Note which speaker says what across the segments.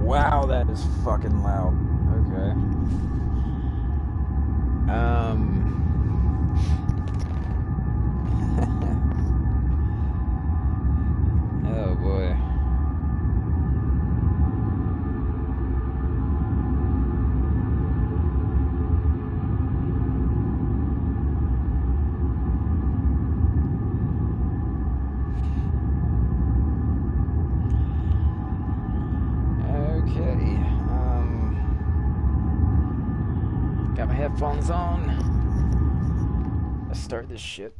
Speaker 1: Wow, that is fucking loud. Okay. Oh boy. Okay. Got my headphones on. Let's start this shit.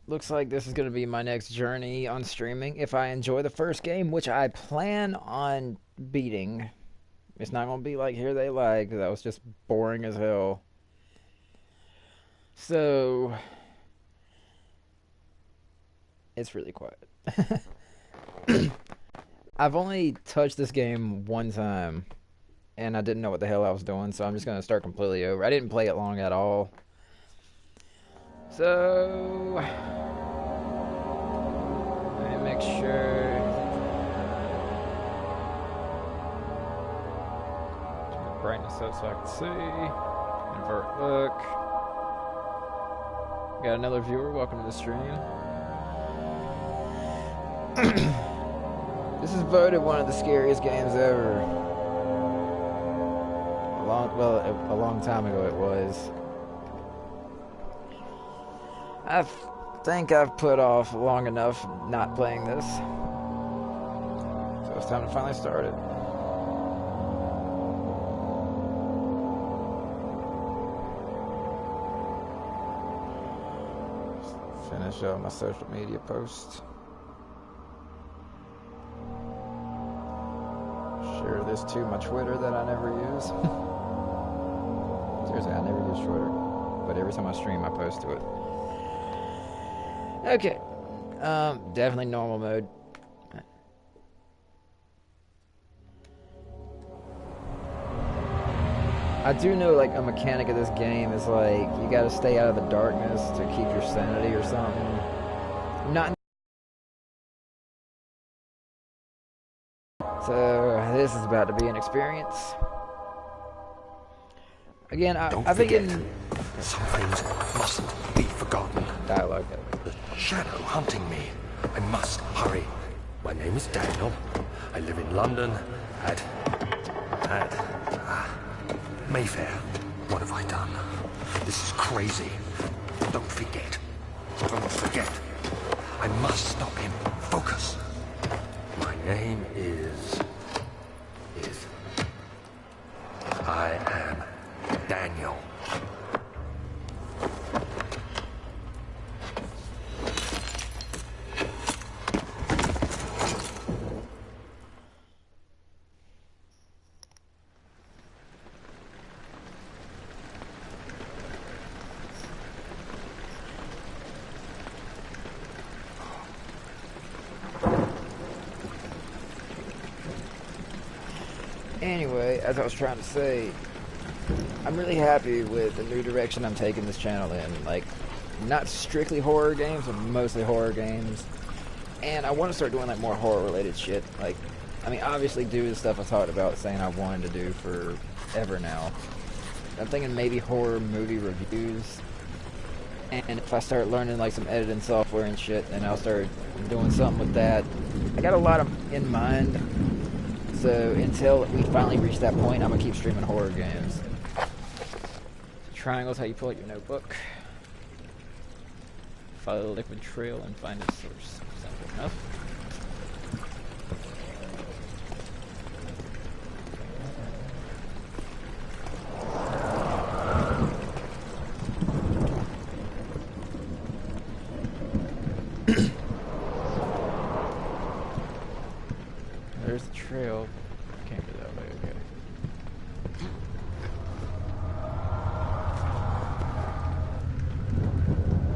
Speaker 1: Looks like this is going to be my next journey on streaming. If I enjoy the first game, which I plan on beating, it's not going to be like Here They Lie, because that was just boring as hell. So, it's really quiet. I've only touched this game one time, and I didn't know what the hell I was doing, so I'm just going to start completely over. I didn't play it long at all. So, let me make sure. Turn the brightness up so I can see. Invert look. Got another viewer. Welcome to the stream. This is voted one of the scariest games ever. A long time ago it was. I think I've put off long enough not playing this. So it's time to finally start it. Finish up my social media posts. Share this to my Twitter that I never use. Seriously, I never use Twitter. But every time I stream, I post to it. Okay. Definitely normal mode. I do know, like, a mechanic of this game is, like, you gotta stay out of the darkness to keep your sanity or something. Not. So, this is about to be an experience. Again, I think
Speaker 2: some things mustn't be forgotten.
Speaker 1: Dialogue.
Speaker 2: The shadow hunting me. I must hurry. My name is Daniel. I live in London at Mayfair. What have I done? This is crazy. Don't forget. Don't forget. I must stop him. Focus. My name is... I am Daniel.
Speaker 1: Anyway, as I was trying to say, I'm really happy with the new direction I'm taking this channel in. Like, not strictly horror games, but mostly horror games. And I want to start doing, like, more horror-related shit. Like, I mean, obviously do the stuff I talked about saying I wanted to do forever now. I'm thinking maybe horror movie reviews. And if I start learning, like, some editing software and shit, then I'll start doing something with that. I got a lot in mind. So until we finally reach that point, I'm going to keep streaming horror games. Triangle's how you pull out your notebook. Follow the liquid trail and find its source. Simple enough. There's the trail. Can't go that way, okay.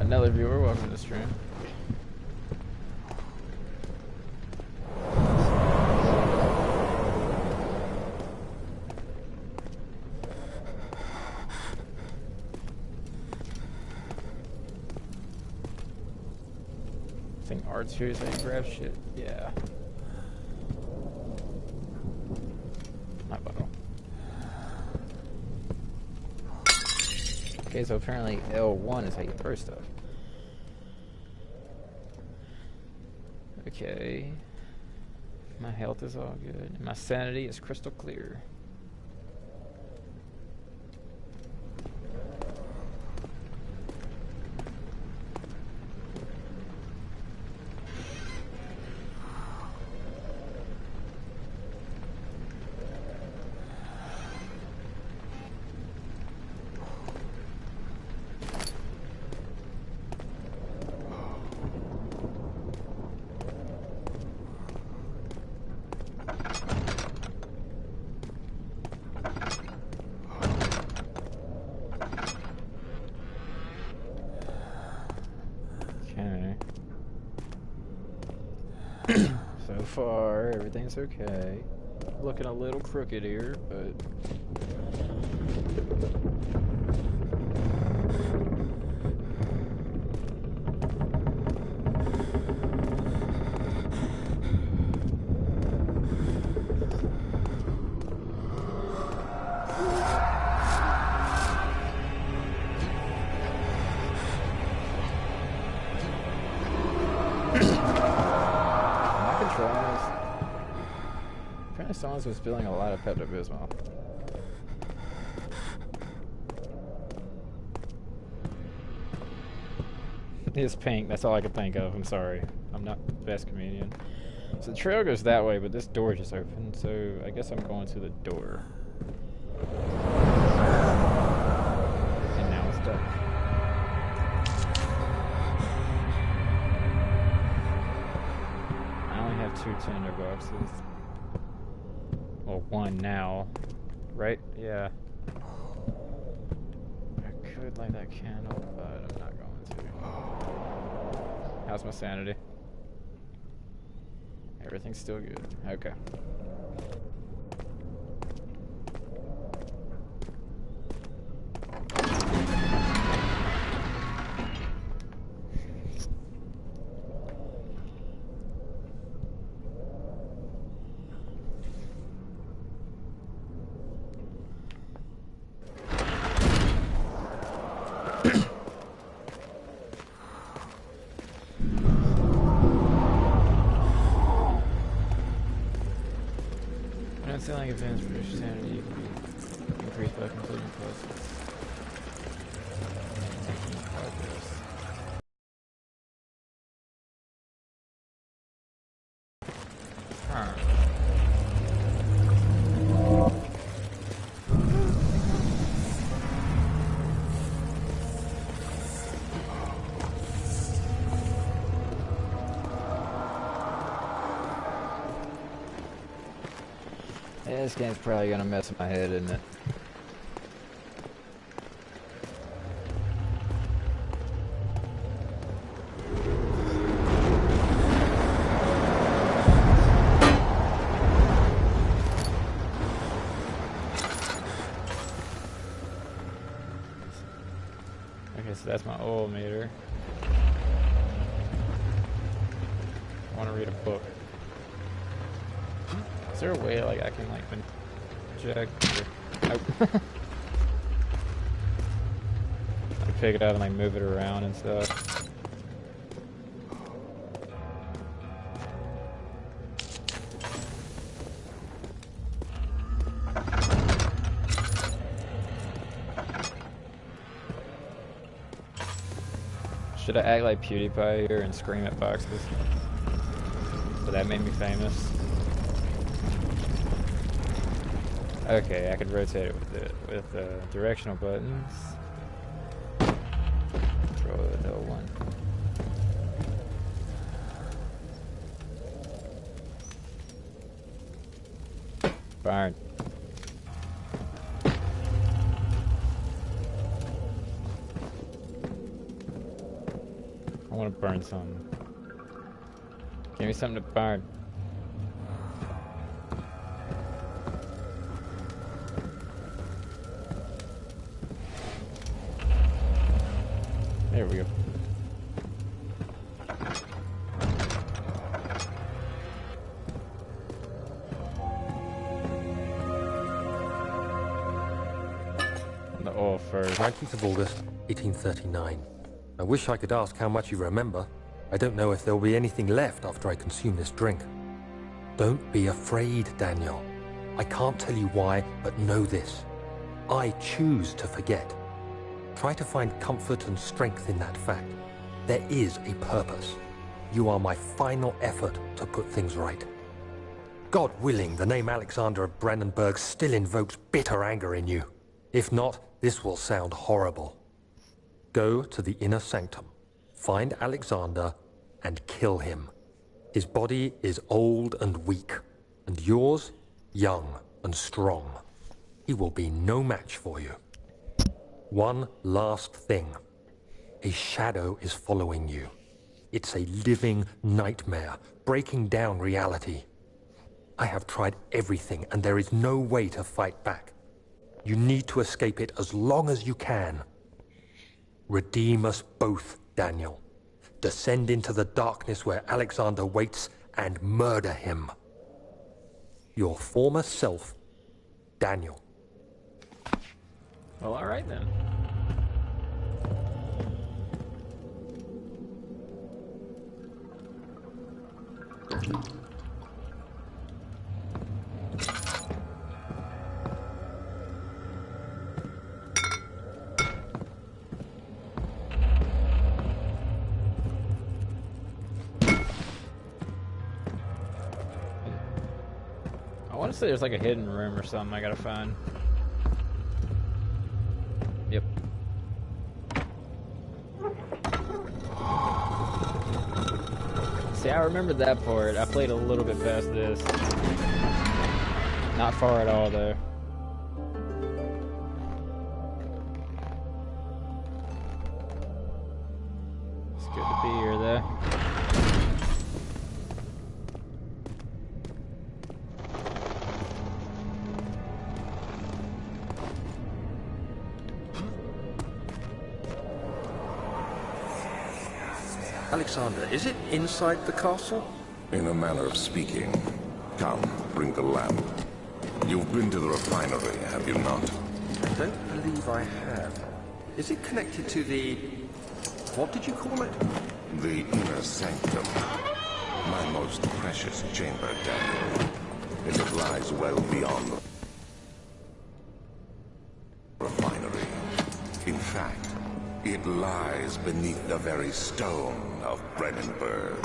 Speaker 1: Another viewer, welcome to the stream. I think R2 is how you grab shit, yeah. Okay, so apparently L1 is how you throw stuff. Okay. My health is all good. And my sanity is crystal clear. So far, everything's okay. Looking a little crooked here, but... Apparently someone was spilling a lot of Pepto-Bismol. It's pink, that's all I could think of. I'm sorry. I'm not the best comedian. So the trail goes that way, but this door just opened, so I guess I'm going to the door. And now it's dark. I only have 2 tinder boxes. Well, 1 now. Right? Yeah. I could light that candle, but I'm not going to. How's my sanity? Everything's still good. Okay. Like advanced producer sanity, you can be increased by completing puzzles. Yeah, this game's probably gonna mess with my head, isn't it? Okay, so that's my oil meter. I want to read a book. Is there a way like I can like inject or like pick it up and like move it around and stuff? Should I act like PewDiePie here and scream at boxes? So that made me famous. Okay, I could rotate it with the directional buttons. Control L1. Burn. I want to burn something. Give me something to burn. There we go. The
Speaker 3: or first?
Speaker 2: 19th of August, 1839. I wish I could ask how much you remember. I don't know if there'll be anything left after I consume this drink. Don't be afraid, Daniel. I can't tell you why, but know this. I choose to forget. Try to find comfort and strength in that fact. There is a purpose. You are my final effort to put things right. God willing, the name Alexander of Brandenburg still invokes bitter anger in you. If not, this will sound horrible. Go to the inner sanctum, find Alexander, and kill him. His body is old and weak, and yours, young and strong. He will be no match for you. One last thing. A shadow is following you. It's a living nightmare, breaking down reality. I have tried everything, and there is no way to fight back. You need to escape it as long as you can. Redeem us both, Daniel. Descend into the darkness where Alexander waits and murder him. Your former self, Daniel.
Speaker 3: Well, alright then. I want to say there's like a hidden room or something I gotta find. Yep. See, I remembered that part. I played a little bit past this. Not far at all, though. It's good to be here, though.
Speaker 2: Alexander, is it inside the castle?
Speaker 4: In a manner of speaking. Come, bring the lamp. You've been to the refinery, have you not?
Speaker 2: I don't believe I have. Is it connected to the... what did you call it?
Speaker 4: The inner sanctum. My most precious chamber, Daniel. It lies well beyond the refinery. In fact, it lies beneath the very stone of Brandenburg.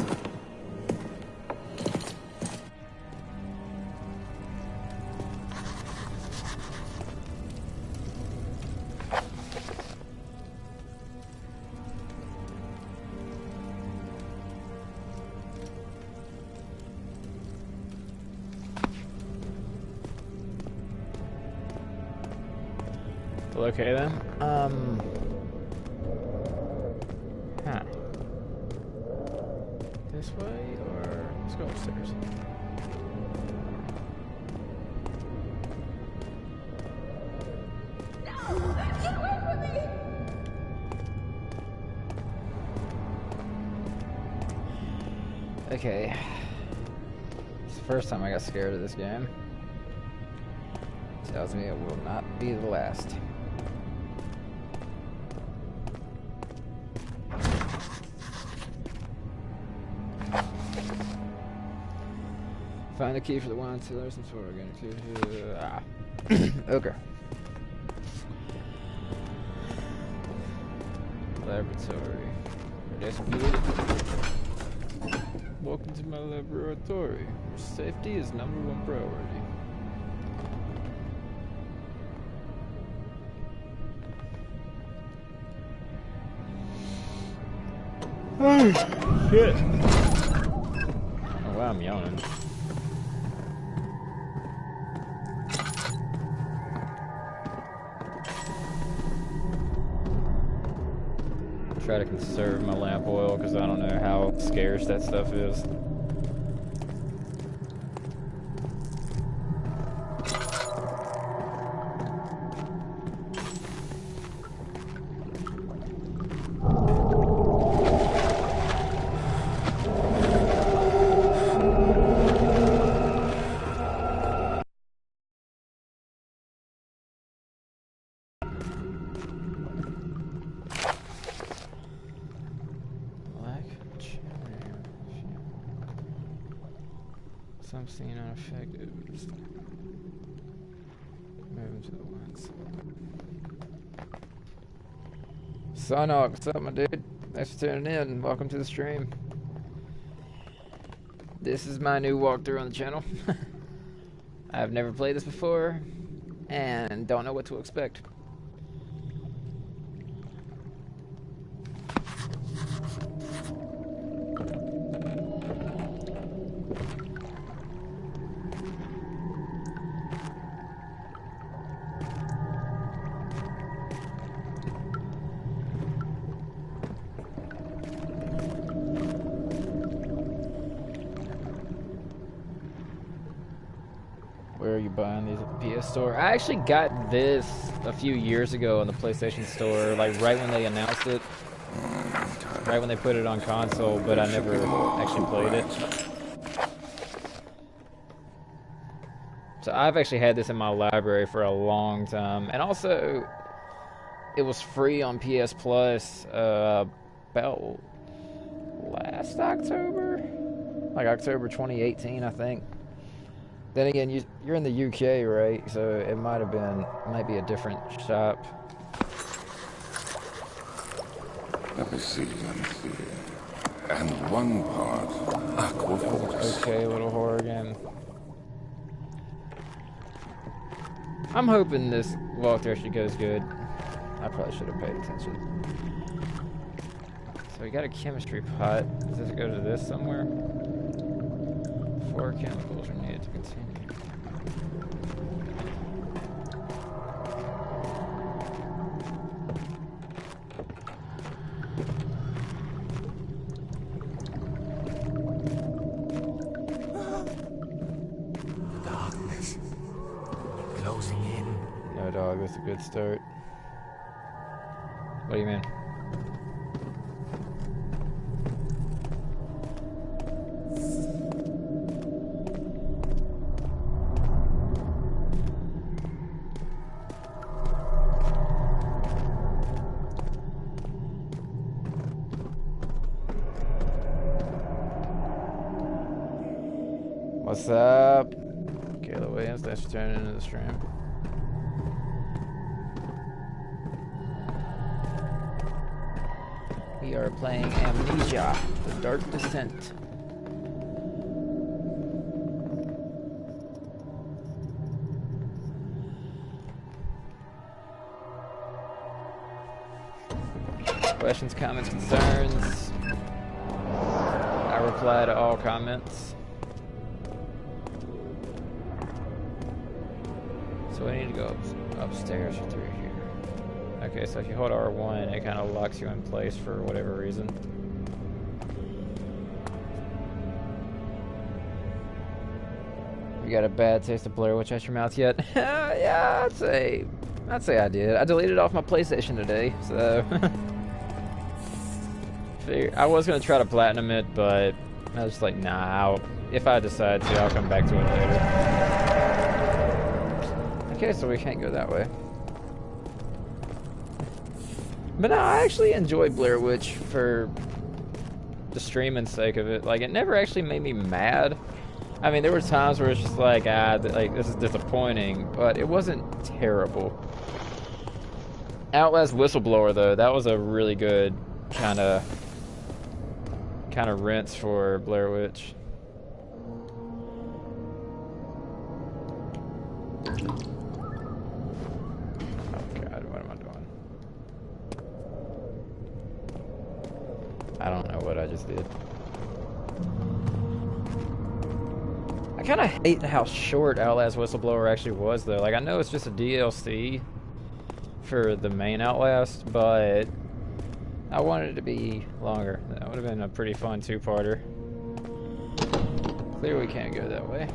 Speaker 3: Okay then. Huh. This way, or let's go upstairs.
Speaker 5: No! Get away from me!
Speaker 1: Okay. It's the first time I got scared of this game. Tells me it will not be the last. Find the key for the wine cellar, some sort of organic. Okay. Laboratory. That's good. Welcome to my laboratory, where safety is #1 priority. Oh, shit. Oh, wow, I'm yawning. Try to conserve my lamp oil because I don't know how scarce that stuff is.
Speaker 3: Some scene unaffected. Moving to the ones. Sonok, what's up, my dude? Thanks for tuning in. Welcome to the stream. This is my new walkthrough on the channel. I've never played this before and don't know what to expect. Where are you buying these at the PS Store? I actually got this a few years ago on the PlayStation Store, like right when they announced it. Right when they put it on console, but I never actually played it. So I've actually had this in my library for a long time. And also, it was free on PS Plus about last October? Like October 2018, I think. Then again, you're in the UK, right? So it might be a different shop.
Speaker 4: Let me see. And one part, Aqua Force.
Speaker 3: Okay, little horror game. I'm hoping this walkthrough actually goes good. I probably should have paid attention. So we got a chemistry pot. Does it go to this somewhere? 4 chemicals are needed to continue.
Speaker 2: Darkness. Closing in.
Speaker 3: No, dog, that's a good start. What do you mean? What's up? Kayla Williams, thanks for turning into the stream. We are playing Amnesia, The Dark Descent. Questions, comments, concerns. I reply to all comments. So we need to go upstairs or through here. Okay, so if you hold R1, it kind of locks you in place for whatever reason. You got a bad taste of Blair Witch out your mouth yet? Yeah, I'd say I did. I deleted off my PlayStation today, so I was gonna try to platinum it, but I was just like, nah. If I decide to, I'll come back to it later. Okay, so we can't go that way. But no, I actually enjoy Blair Witch for the streaming sake of it. Like, it never actually made me mad. I mean, there were times where it's just like, this is disappointing, but it wasn't terrible. Outlast Whistleblower, though, that was a really good kind of rinse for Blair Witch. I don't know what I just did. I kind of hate how short Outlast Whistleblower actually was, though. Like, I know it's just a DLC for the main Outlast, but I wanted it to be longer. That would have been a pretty fun two-parter. Clearly we can't go that way.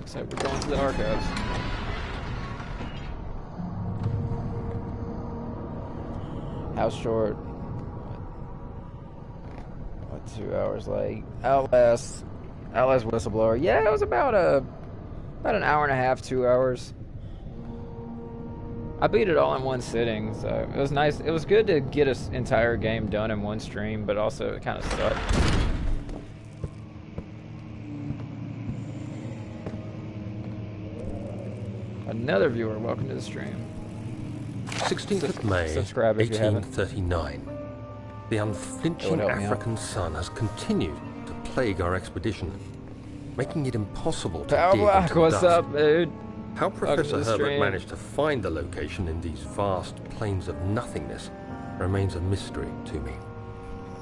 Speaker 3: Looks like we're going to the archives. How short? What 2 hours? Like Outlast Whistleblower. Yeah, it was about an hour and a half, 2 hours. I beat it all in one sitting, so it was nice. It was good to get an entire game done in one stream, but also it kind of sucked. Another viewer, welcome to the stream.
Speaker 6: 16th of May,
Speaker 3: Subscribe if you haven't.
Speaker 6: 1839. The unflinching African sun has continued to plague our expedition, making it impossible to dig into the
Speaker 3: What's
Speaker 6: dust.
Speaker 3: up, dude?
Speaker 6: How Professor
Speaker 3: the
Speaker 6: Herbert
Speaker 3: stream.
Speaker 6: managed to find the location in these vast plains of nothingness remains a mystery to me.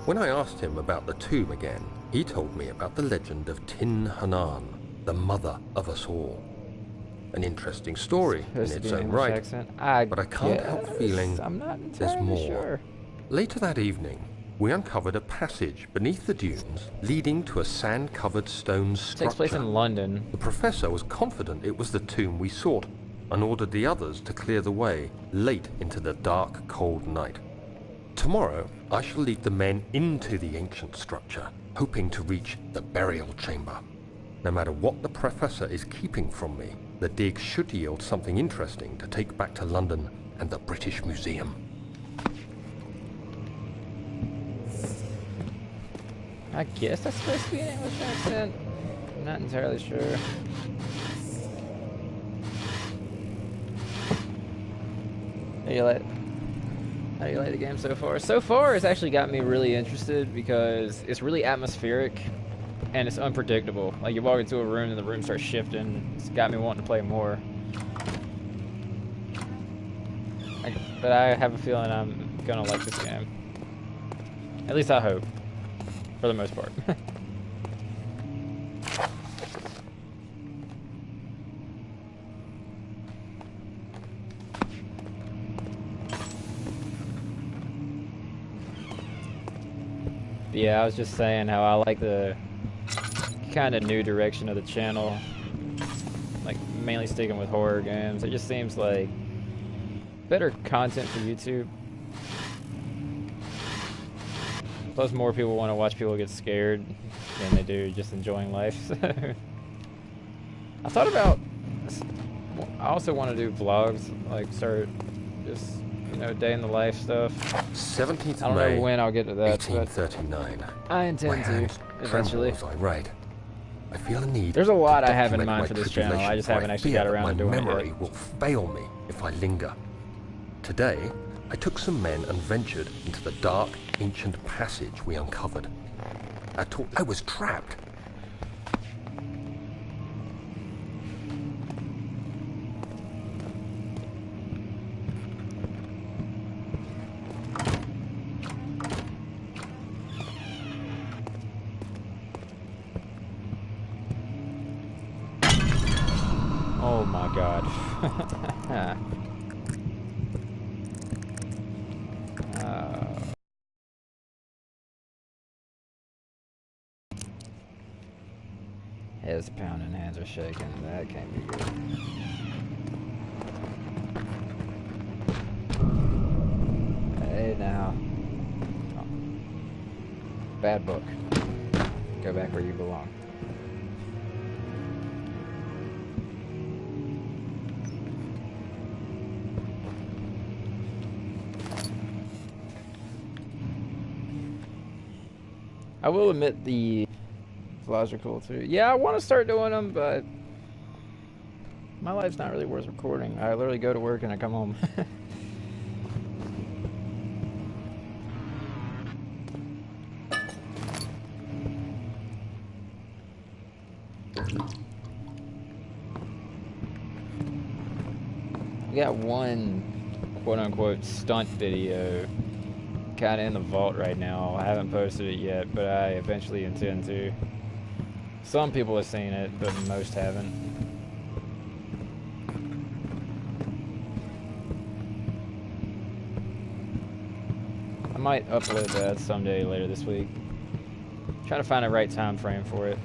Speaker 6: When I asked him about the tomb again, he told me about the legend of Tin Hanan, the mother of us all. An interesting story in
Speaker 3: Supposed to be
Speaker 6: its
Speaker 3: an
Speaker 6: own
Speaker 3: English
Speaker 6: right,
Speaker 3: accent.
Speaker 6: but I can't help feeling
Speaker 3: I'm not
Speaker 6: there's
Speaker 3: entirely
Speaker 6: more.
Speaker 3: sure.
Speaker 6: Later that evening, we uncovered a passage beneath the dunes leading to a sand-covered stone structure.
Speaker 3: Takes place in London.
Speaker 6: The professor was confident it was the tomb we sought and ordered the others to clear the way late into the dark, cold night. Tomorrow, I shall lead the men into the ancient structure, hoping to reach the burial chamber. No matter what the professor is keeping from me, the dig should yield something interesting to take back to London and the British Museum.
Speaker 3: I guess that's supposed to be an English accent. I'm not entirely sure. How do you like the game so far? So far, it's actually got me really interested because it's really atmospheric and it's unpredictable. Like you walk into a room and the room starts shifting. It's got me wanting to play more. But I have a feeling I'm gonna like this game. At least I hope. For the most part. Yeah, I was just saying how I like the kind of new direction of the channel. Like, mainly sticking with horror games. It just seems like better content for YouTube. Plus, more people want to watch people get scared than they do just enjoying life. I thought about... I also want to do vlogs, like start just, you know, day in the life stuff.
Speaker 6: 17th
Speaker 3: I don't
Speaker 6: May,
Speaker 3: know when I'll get to that, but
Speaker 6: 1839.
Speaker 3: I intend to, eventually.
Speaker 6: As I write. I feel a need.
Speaker 3: There's a lot
Speaker 6: to
Speaker 3: I have in
Speaker 6: document
Speaker 3: mind
Speaker 6: my
Speaker 3: for this channel. I just
Speaker 6: tribulation,
Speaker 3: haven't
Speaker 6: for I
Speaker 3: actually
Speaker 6: fear
Speaker 3: got
Speaker 6: that
Speaker 3: around to doing
Speaker 6: my
Speaker 3: it
Speaker 6: memory
Speaker 3: yet.
Speaker 6: will fail me if I linger. Today, I took some men and ventured into the dark, ancient passage we uncovered. I was trapped.
Speaker 3: Oh my god. Head's pounding, hands are shaking. That can't be good. Hey now. Oh. Bad book. Go back where you belong. I will admit the vlogs are cool too. Yeah, I want to start doing them, but my life's not really worth recording. I literally go to work and I come home. We got one quote-unquote stunt video kind of in the vault right now. I haven't posted it yet, but I eventually intend to. Some people have seen it, but most haven't. I might upload that someday later this week. Trying to find the right time frame for it.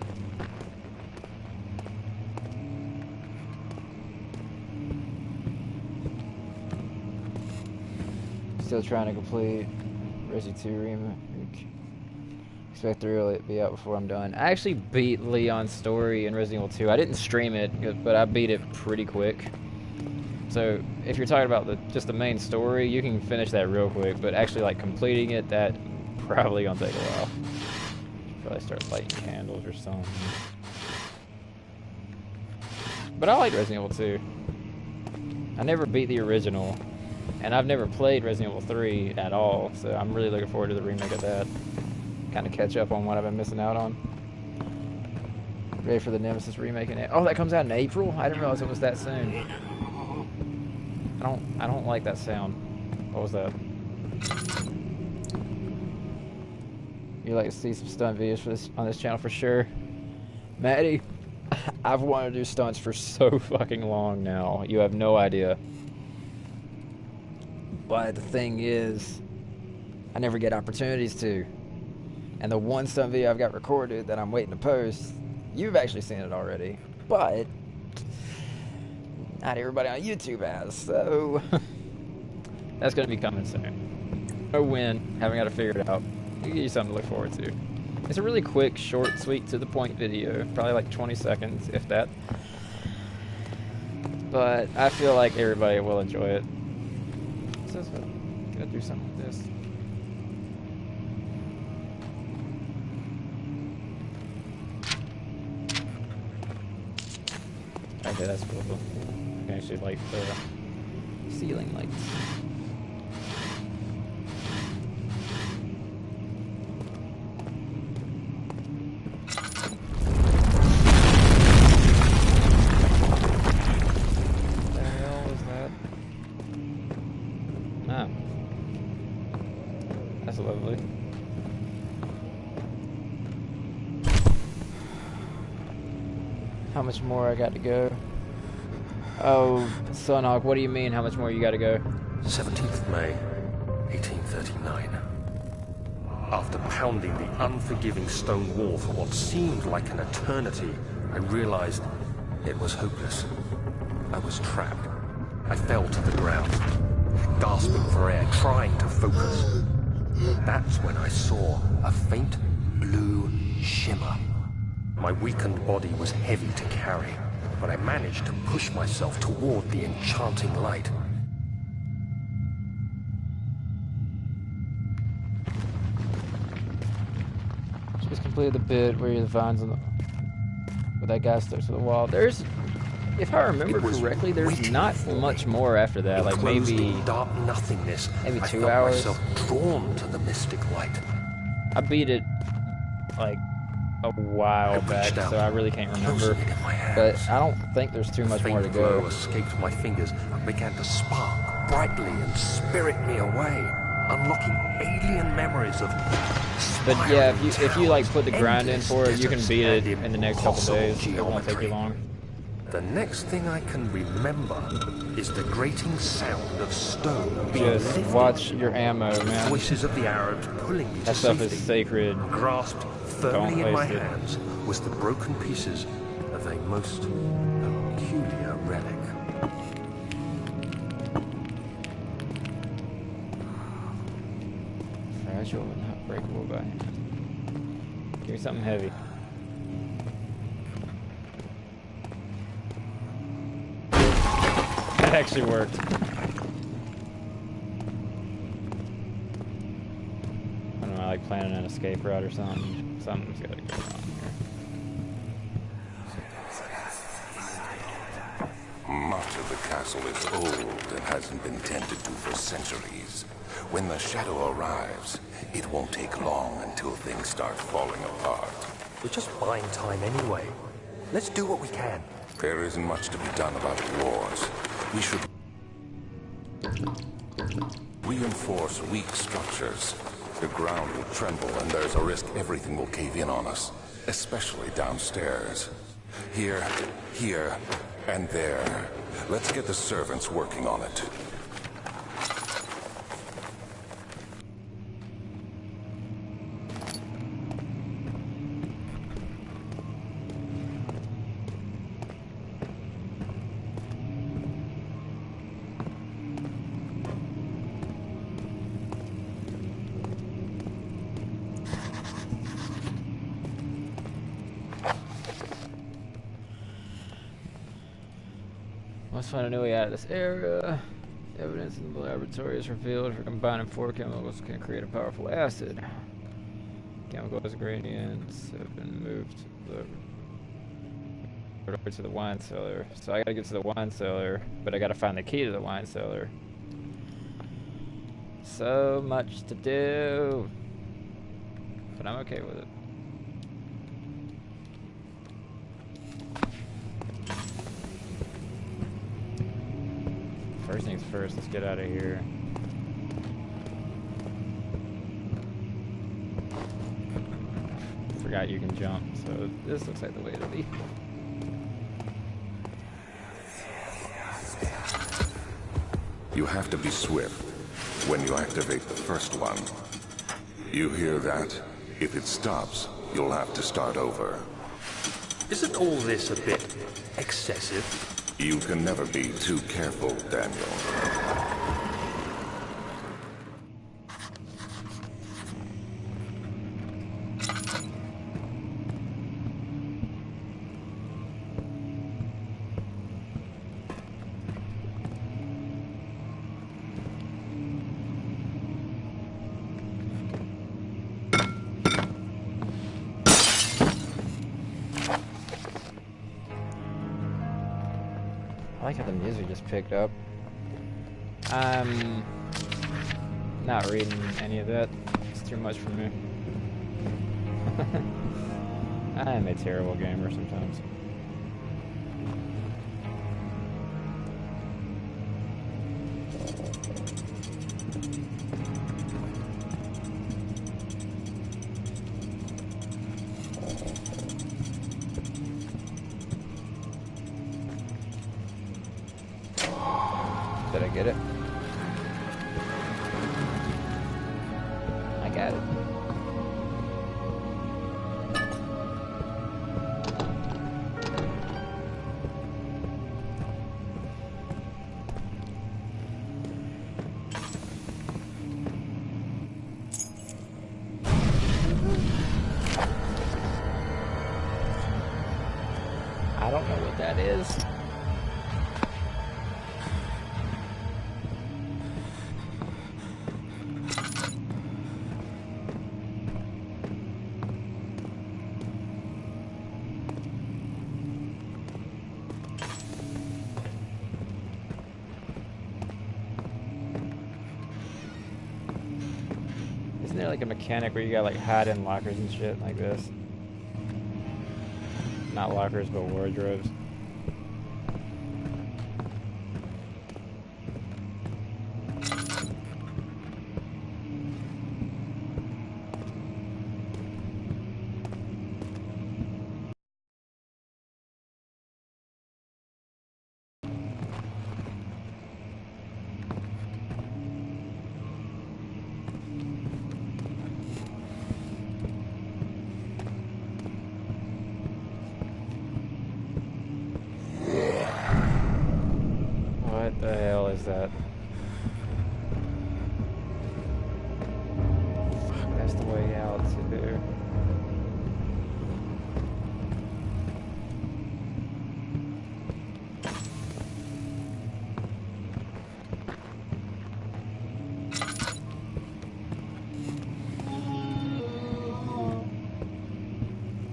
Speaker 3: Still trying to complete Resi 2 remake. Expect to really be out before I'm done. I actually beat Leon's story in Resident Evil 2. I didn't stream it, but I beat it pretty quick. So if you're talking about just the main story, you can finish that real quick. But actually, like completing it, that probably gonna take a while. Probably start lighting candles or something. But I like Resident Evil 2. I never beat the original, and I've never played Resident Evil 3 at all. So I'm really looking forward to the remake of that. Kind of catch up on what I've been missing out on. Ready for the Nemesis remake in it. Oh, that comes out in April? I didn't realize it was that soon. I don't like that sound. What was that? You like to see some stunt videos for this on this channel for sure. Maddie, I've wanted to do stunts for so fucking long now. You have no idea. But the thing is, I never get opportunities to. And the one stunt video I've got recorded that I'm waiting to post, you've actually seen it already. But not everybody on YouTube has, so that's going to be coming soon. No win, haven't got to figure it out. I'll give you something to look forward to. It's a really quick, short, sweet, to the point video, probably like 20 seconds, if that. But I feel like everybody will enjoy it. So I'm going to do something with this. Okay, that's cool. I can actually light the ceiling lights. What the hell was that? Ah. That's lovely. How much more I got to go? Oh, Sunhawk, what do you mean, how much more you got to go?
Speaker 6: 17th May, 1839. After pounding the unforgiving stone wall for what seemed like an eternity, I realized it was hopeless. I was trapped. I fell to the ground, gasping for air, trying to focus. That's when I saw a faint blue shimmer. My weakened body was heavy to carry, but I managed to push myself toward the enchanting light.
Speaker 3: Just completed the bit where the vines on the... where that guy sticks to the wall. There's... if I remember correctly, there's not much more after that. Like maybe...
Speaker 6: dark nothingness.
Speaker 3: Maybe
Speaker 6: I
Speaker 3: 2
Speaker 6: felt
Speaker 3: hours.
Speaker 6: myself drawn to the mystic light.
Speaker 3: I beat it, like, a while back, so I really can't remember. But I don't think there's too much more to
Speaker 6: glow
Speaker 3: go.
Speaker 6: escaped my fingers and began to spark brightly and spirit me away, unlocking alien memories of.
Speaker 3: But yeah, if you like put the grind in for it, you can beat it in the next couple days. It won't take you long.
Speaker 6: The next thing I can remember is the grating sound of stone being
Speaker 3: Just
Speaker 6: lifted.
Speaker 3: watch your ammo, man.
Speaker 6: Voices of the Arabs pulling me
Speaker 3: That
Speaker 6: to
Speaker 3: stuff
Speaker 6: safety.
Speaker 3: is sacred.
Speaker 6: Grasped firmly
Speaker 3: Don't
Speaker 6: in my
Speaker 3: waste it.
Speaker 6: hands was the broken pieces of a most peculiar relic.
Speaker 3: Fragile and not breakable by hand. Give me something heavy. That actually worked. I don't know, like planning an escape route or something. Something's gotta go on here.
Speaker 4: Much of the castle is old and hasn't been tended to for centuries. When the shadow arrives, it won't take long until things start falling apart.
Speaker 6: We're just buying time anyway. Let's do what we can.
Speaker 4: There isn't much to be done about wars. We should reinforce weak structures. The ground will tremble and there's a risk everything will cave in on us, especially downstairs. Here, and there. Let's get the servants working on it.
Speaker 3: Must find a new way out of this area. Evidence in the laboratory is revealed for combining 4 chemicals can create a powerful acid. Chemical ingredients have been moved to the wine cellar. So I gotta get to the wine cellar, but I gotta find the key to the wine cellar. So much to do, but I'm okay with it. First things first, let's get out of here. Forgot you can jump, so this looks like the way to be.
Speaker 4: You have to be swift when you activate the first one. You hear that? If it stops, you'll have to start over.
Speaker 6: Isn't all this a bit excessive?
Speaker 4: You can never be too careful, Daniel.
Speaker 3: I like how the music just picked up. I'm not reading any of that. It's too much for me. I'm a terrible gamer sometimes. Did I get it? I got it. I don't know what that is. Isn't there like a mechanic where you got like hide in lockers and shit like this? Not lockers, but wardrobes. What the hell is that? Fuck, that's the way out to there.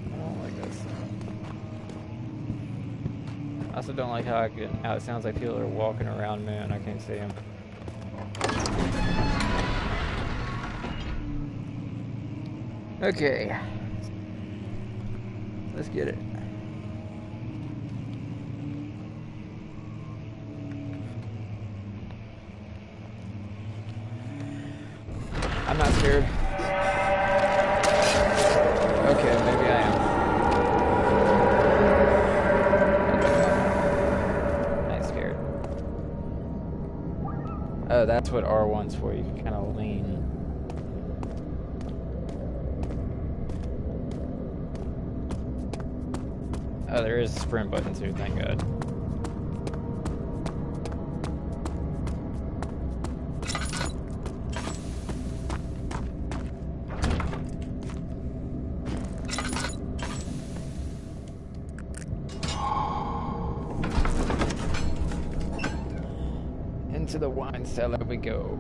Speaker 3: I don't like this. I also don't like how it sounds like people are walking around me and I can't see them. Okay. Let's get it. I'm not scared. Okay, maybe I am. Oh, that's what R1's for. You can kind of lean. Oh, there is a sprint button too, thank God. to the wine cellar we go.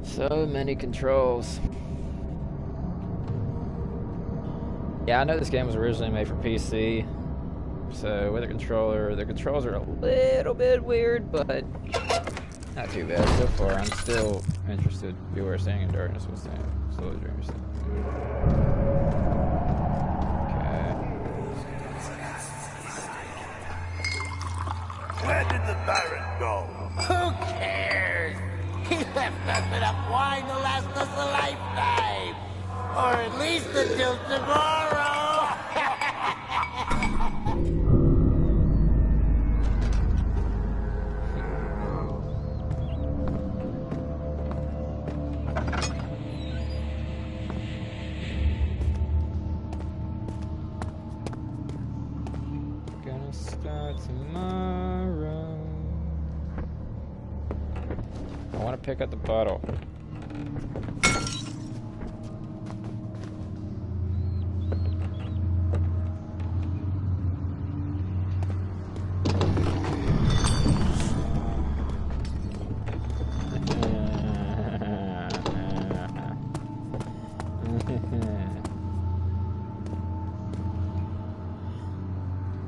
Speaker 3: So many controls. Yeah, I know this game was originally made for PC. So with a controller, the controls are a little bit weird, but not too bad so far. I'm still interested. Beware, Standing in Darkness will stand. Slowly dream yourself. Okay.
Speaker 7: Where did the Baron go?
Speaker 8: Who cares? He left us enough wine to last us a lifetime. Or at least until tomorrow.
Speaker 3: Gonna start tomorrow. I want to pick up the bottle.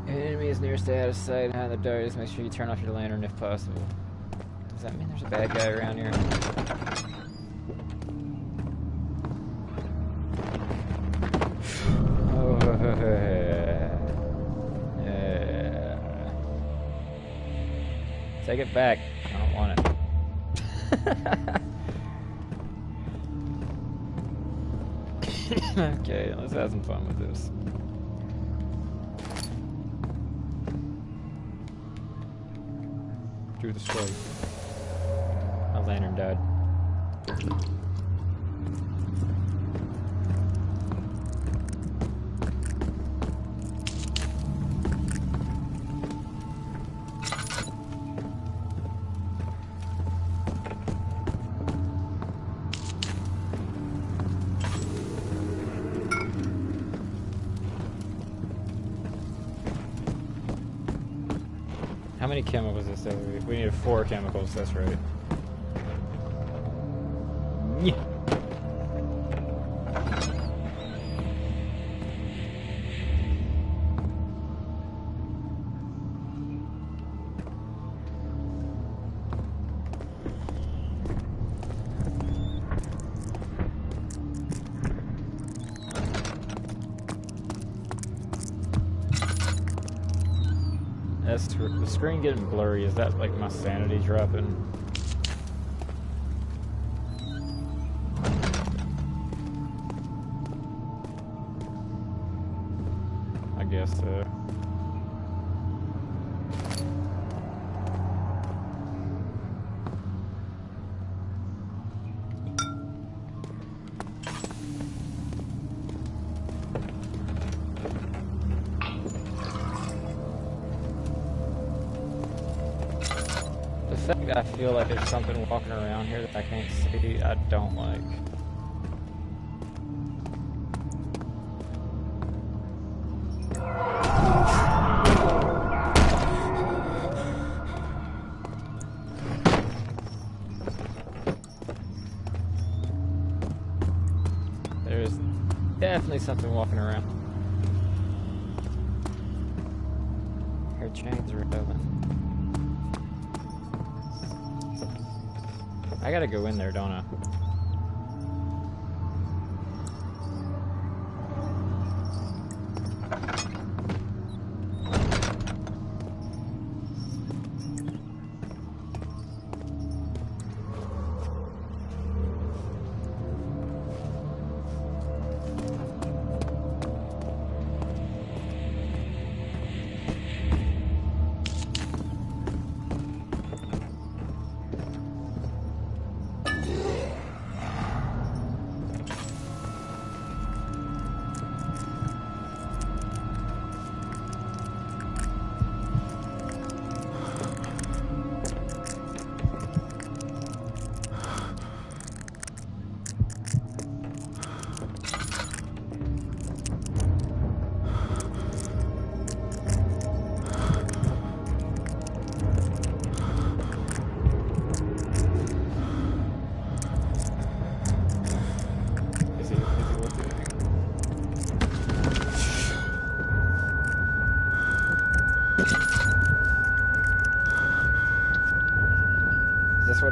Speaker 3: Enemy is nearest out of sight behind the darkness. Make sure you turn off your lantern if possible. Does that mean there's a bad guy around here? Oh, yeah. Take it back. I don't want it. Okay, let's have some fun with this. Through the strike. My lantern died. How many chemicals is this? We needed 4 chemicals, that's right. Yeah. That's the screen getting blurry. Is that like my sanity dropping? I guess so. The fact that I feel like there's something walking around here that I can't see, I don't like. There's definitely something walking around. Her chains are open. I gotta go in there, don't I?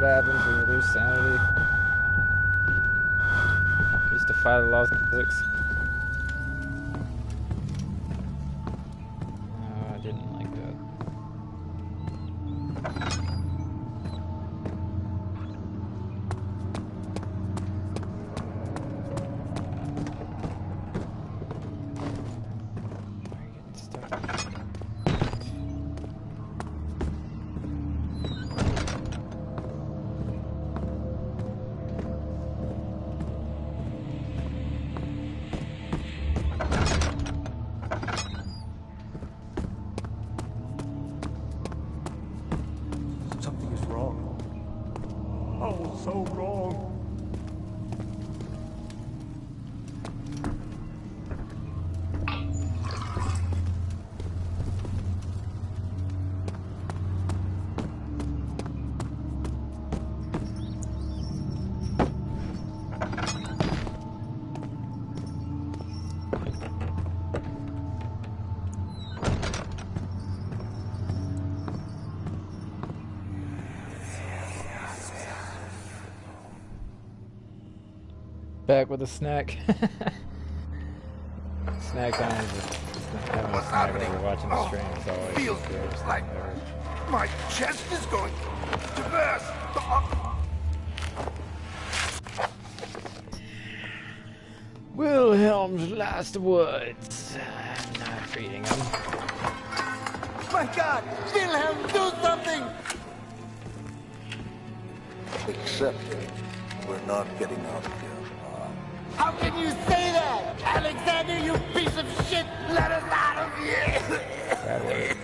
Speaker 3: happens when you lose sanity. You just defy the laws of physics. I didn't like that. Why are you getting stuck?
Speaker 6: Something is wrong. Oh, so wrong.
Speaker 3: Back with a snack. Snack time is just having a snack while you're watching the stream. It's always
Speaker 7: Feels
Speaker 3: the greatest
Speaker 7: like
Speaker 3: thing ever.
Speaker 7: my chest is going to burst.
Speaker 3: Wilhelm's last words. I'm not reading them.
Speaker 8: My God! Wilhelm, do something!
Speaker 7: Except we're not getting out of here.
Speaker 8: How can you say that? Alexander, you piece of shit! Let us out of here!
Speaker 3: Bad word.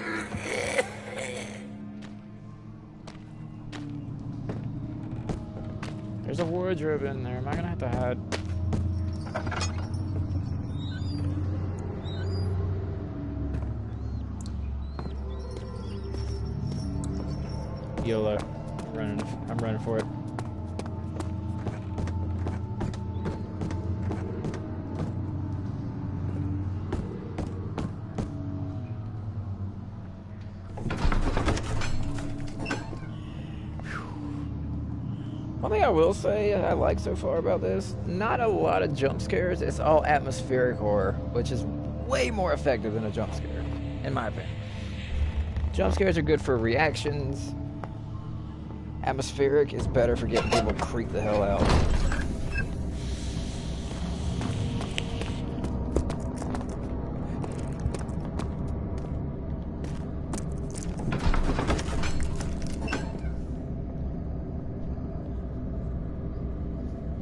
Speaker 3: There's a wardrobe in there. Am I gonna have to hide? YOLO. I'm running for it. One thing I will say I like so far about this, not a lot of jump scares. It's all atmospheric horror, which is way more effective than a jump scare, in my opinion. Jump scares are good for reactions. Atmospheric is better for getting people creep the hell out.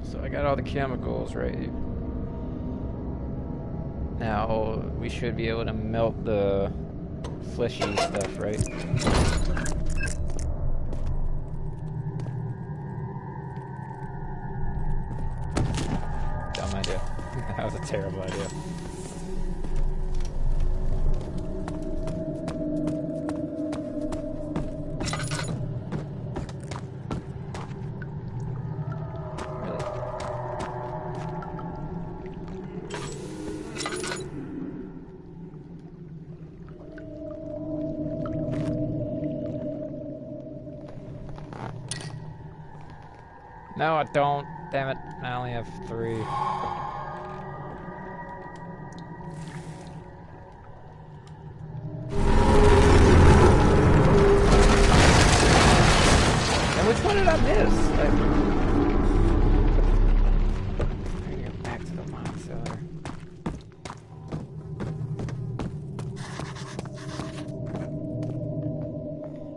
Speaker 3: So I got all the chemicals right. Now we should be able to melt the fleshy stuff, right? Dumb idea. That was a terrible idea. No, I don't. Damn it. I only have 3. And which one did I miss? I need to get back to the mine cellar.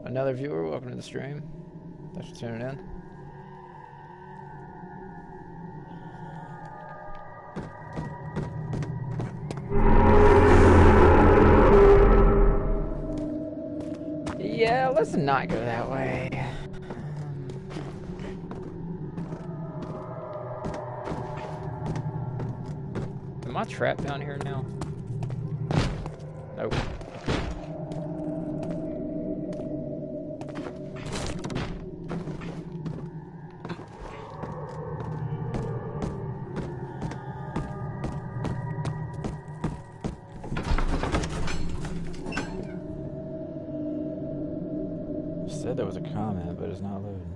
Speaker 3: Another viewer, welcome to the stream. Thanks for tuning in. Yeah, let's not go that way. Am I trapped down here now? Nope. Said there was a comment, but it's not loading.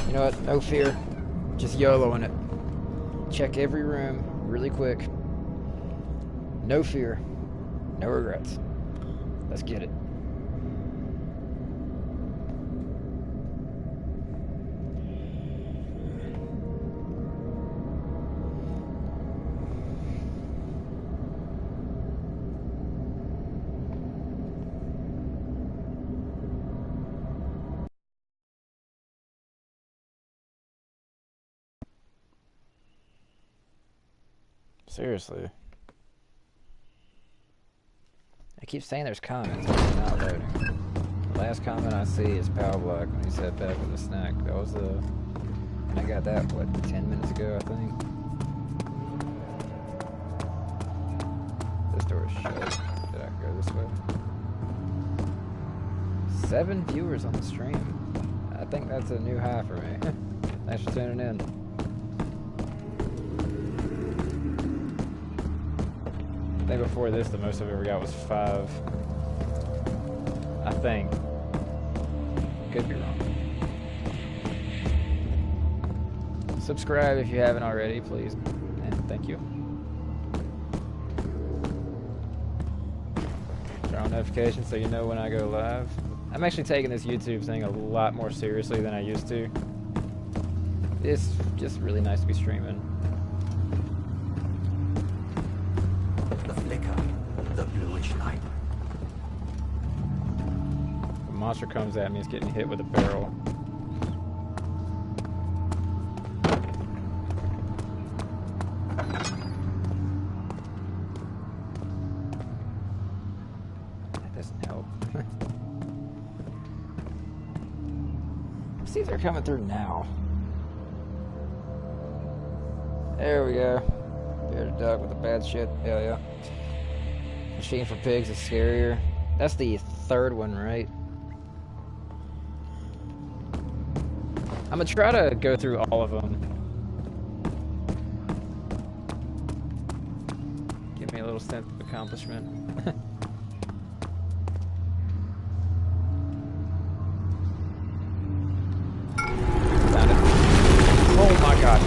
Speaker 1: You know what? No fear. Just YOLOing it. Check every room really quick. No fear. No regrets. Let's get it. Seriously. I keep saying there's comments, but it's not loading. The last comment I see is Pal Black when he said back with a snack. That was I got that, what, 10 minutes ago, I think? This door is shut. Did I go this way? 7 viewers on the stream. I think that's a new high for me. Thanks for tuning in. I think before this, the most I've ever got was 5. I think. Could be wrong. Subscribe if you haven't already, please. And thank you. Turn on notifications so you know when I go live. I'm actually taking this YouTube thing a lot more seriously than I used to. It's just really nice to be streaming.
Speaker 2: The flicker, the bluish light.
Speaker 3: When a monster comes at me, it's getting hit with a barrel. That doesn't help. See if they're coming through now. There we go. Bearded duck with the bad shit. Hell yeah. Machine for pigs is scarier. That's the 3rd one, right? I'm gonna try to go through all of them. Give me a little sense of accomplishment. Found it. Oh my god.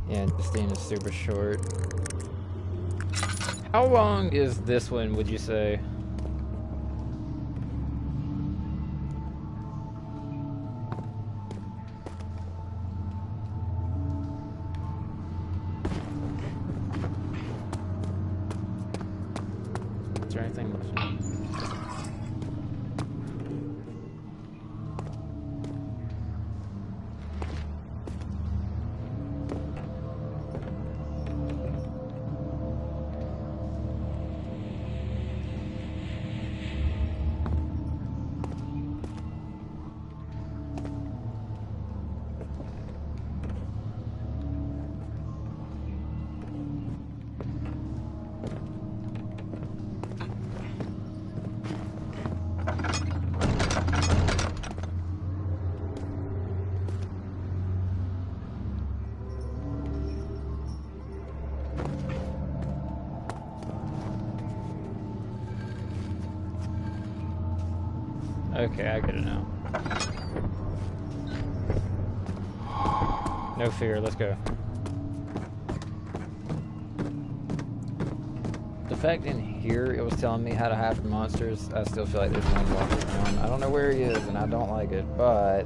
Speaker 3: Yeah, this thing is super short. How long is this one, would you say? Is there anything left? Okay, I get it now. No fear, let's go. The fact in here it was telling me how to hide from monsters, I still feel like there's one walking around. I don't know where he is and I don't like it, but...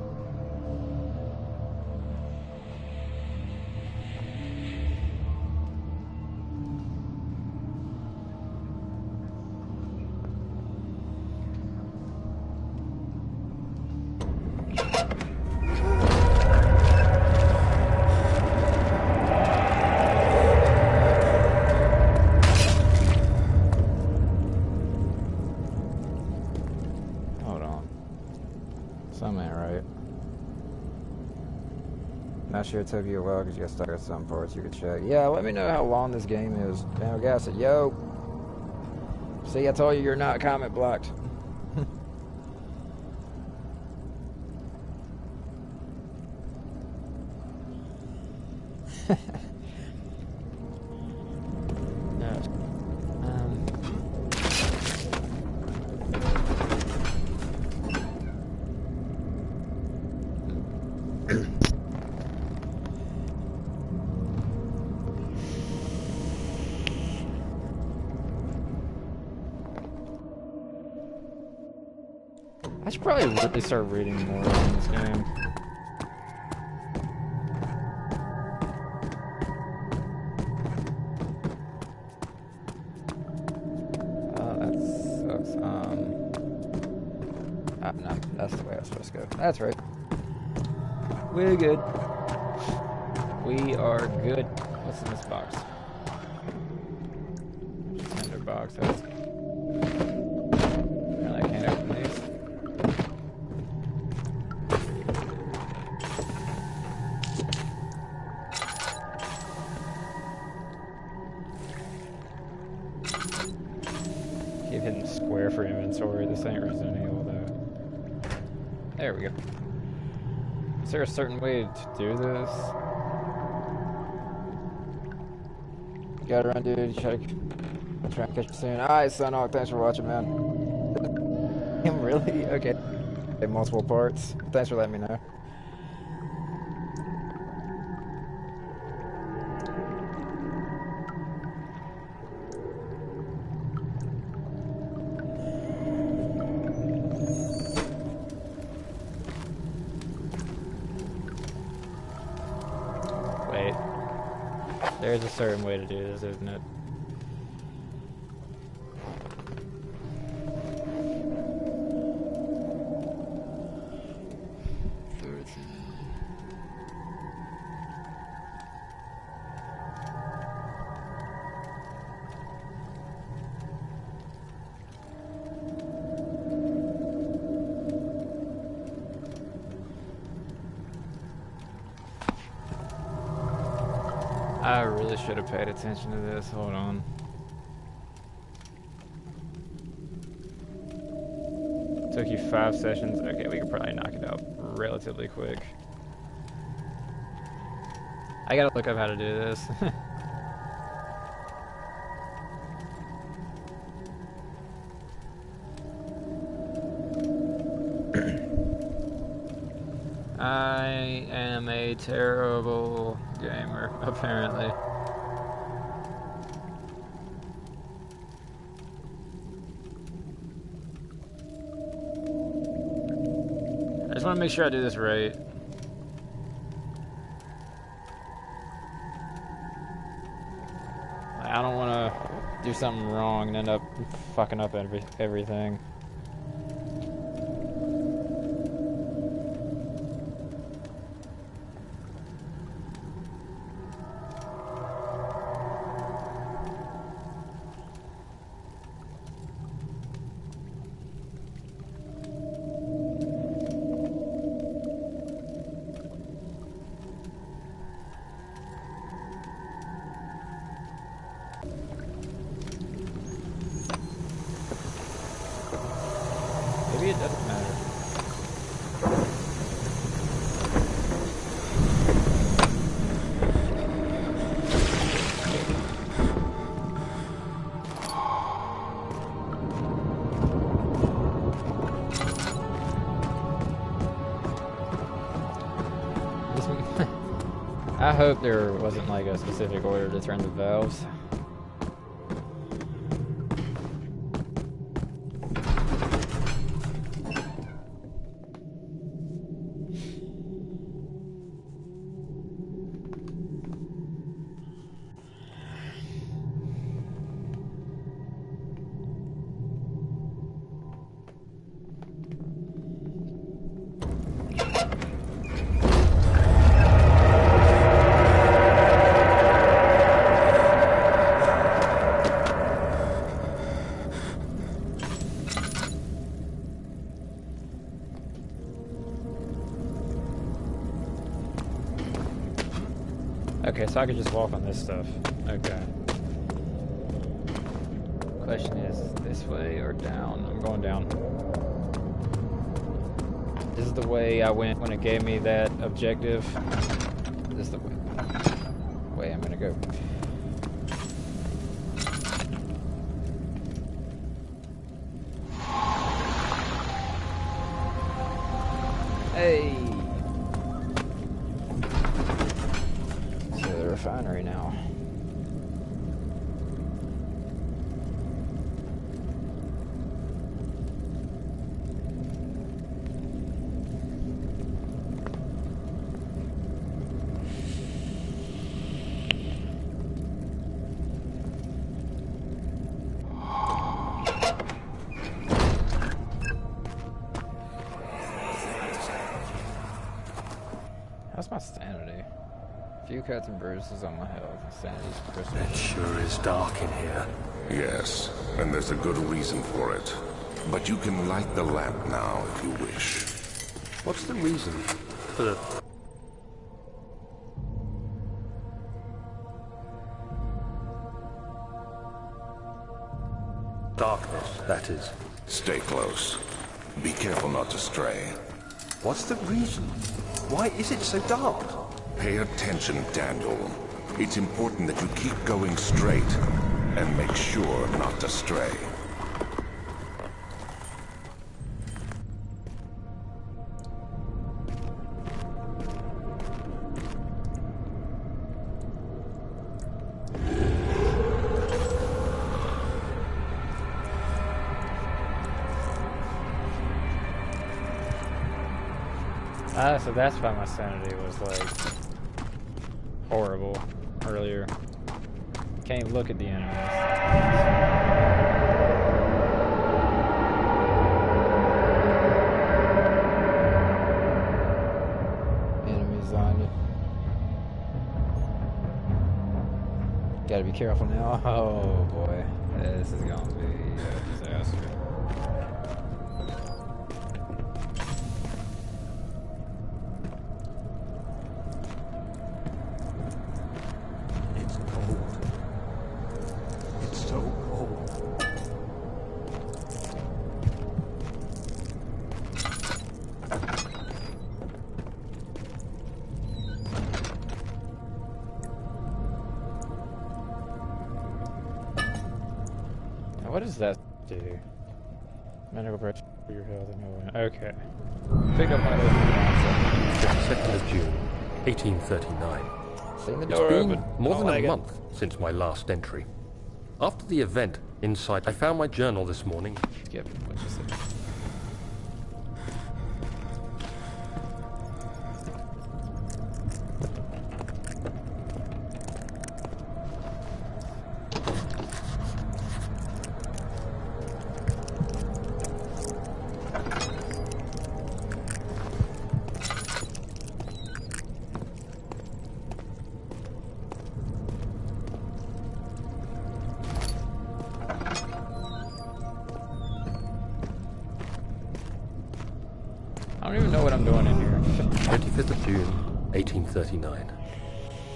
Speaker 3: Not sure it took you a while because you got stuck at some parts you could check. Yeah, let me know how long this game is. Damn, gas it. Yo!
Speaker 1: See, I told you you're not comment blocked. No. I should probably really start reading more on this game. That sucks. No, that's the way I was supposed to go. That's right. We're good. We are good. What's in this box? Tender box. That's... I can't open these. Keep hitting square for inventory. This ain't Resident Evil though. There we go. Is there a certain way to do this? You gotta run, dude. I'll try and catch you soon. Alright, Sunhawk, thanks for watching, man. Really? Okay. Multiple parts. Thanks for letting me know. Wait. There's a certain way to do this, isn't it? I really should have paid attention to this. Hold on. Took you 5 sessions. Okay, we could probably knock it out relatively quick. I gotta look up how to do this. I am a terrible gamer, apparently. I just want to make sure I do this right. I don't want to do something wrong and end up fucking up everything. Maybe it doesn't matter. I hope there wasn't like a specific order to turn the valves. Okay, so I could just walk on this stuff. Okay.
Speaker 3: Question is this way or down? I'm going down. This is the way I went when it gave me that objective. This is the way I'm gonna go. Hey! To the refinery now. How's my sanity? A few cuts and bruises on my health. Sanity's crystal.
Speaker 2: It sure is dark in here.
Speaker 4: Yes, and there's a good reason for it. But you can light the lamp now if you wish.
Speaker 6: What's the reason for the... darkness, that is?
Speaker 4: Stay close. Be careful not to stray.
Speaker 6: What's the reason? Why is it so dark?
Speaker 4: Pay attention, Daniel. It's important that you keep going straight and make sure not to stray.
Speaker 3: Ah, so that's why my sanity was like horrible earlier. Can't even look at the enemies. Enemies on you. Gotta be careful now. Oh boy, this is gonna be a disaster. What does that do? Medical pressure for your health and healing. Okay. Pick up my little
Speaker 6: 22nd of June, 1839.
Speaker 3: Seeing the
Speaker 6: It's
Speaker 3: door
Speaker 6: been
Speaker 3: open.
Speaker 6: more than
Speaker 3: I like
Speaker 6: a
Speaker 3: it.
Speaker 6: month since my last entry. After the event inside, I found my journal this morning.
Speaker 3: Skip. What you say? I don't even know what I'm doing in here.
Speaker 6: 25th of June, 1839.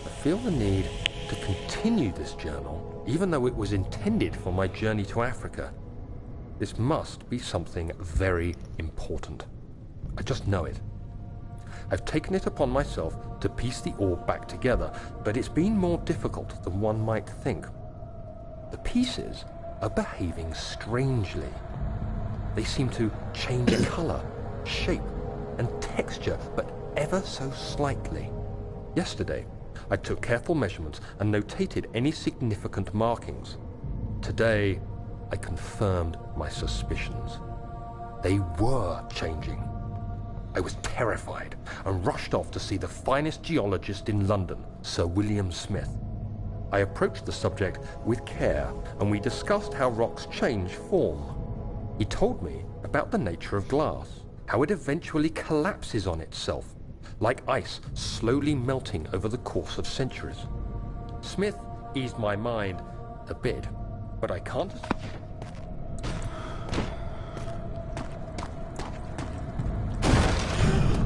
Speaker 6: I feel the need to continue this journal, even though it was intended for my journey to Africa. This must be something very important. I just know it. I've taken it upon myself to piece the orb back together, but it's been more difficult than one might think. The pieces are behaving strangely. They seem to change color, shape, and texture, but ever so slightly. Yesterday, I took careful measurements and notated any significant markings. Today, I confirmed my suspicions. They were changing. I was terrified and rushed off to see the finest geologist in London, Sir William Smith. I approached the subject with care, and we discussed how rocks change form. He told me about the nature of glass, how it eventually collapses on itself, like ice slowly melting over the course of centuries. Smith eased my mind a bit, but I can't...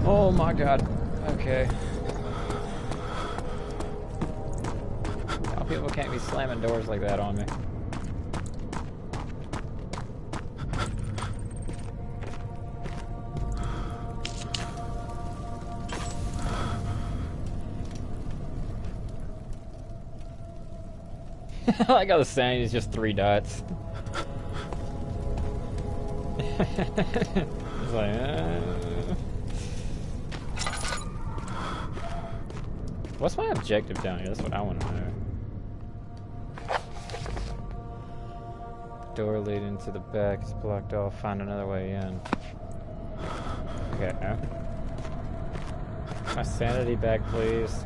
Speaker 3: Oh my god. Okay. How people can't be slamming doors like that on me. I got the sound, it's just 3 dots. It's like, What's my objective down here? That's what I want to know. Door leading to the back is blocked off. Find another way in. Okay. My sanity back, please.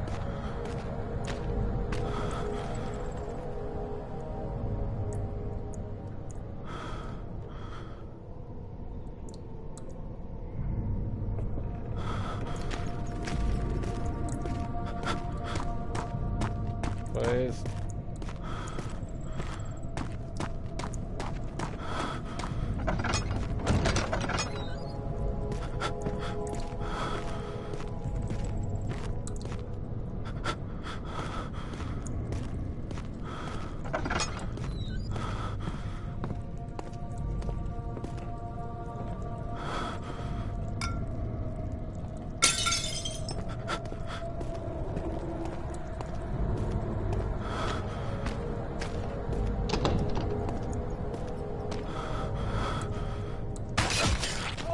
Speaker 3: Please.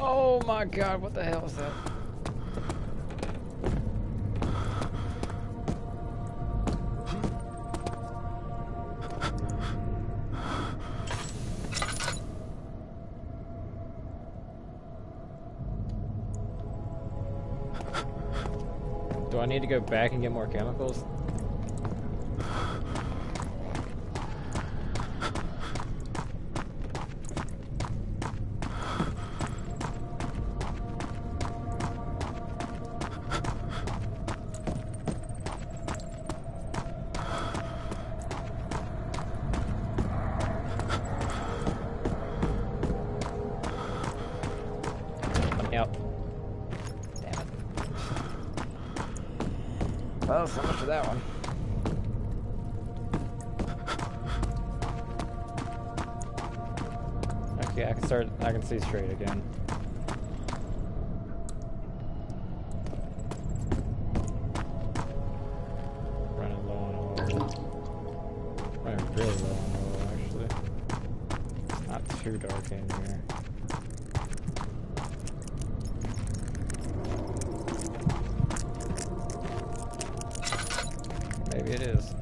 Speaker 3: Oh my god, what the hell is that? Do I need to go back and get more chemicals? Yep. Damn it. Well, so much for that one. Okay, I can see straight again. Running low on oil. Running really low on oil, actually. It's not too dark in here. Maybe it is.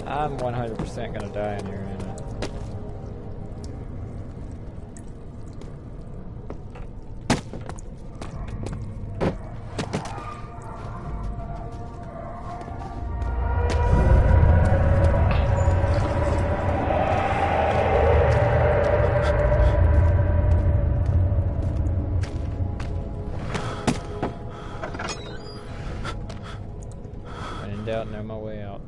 Speaker 3: I'm 100% gonna die in here, ain't I? When in doubt, know my way out.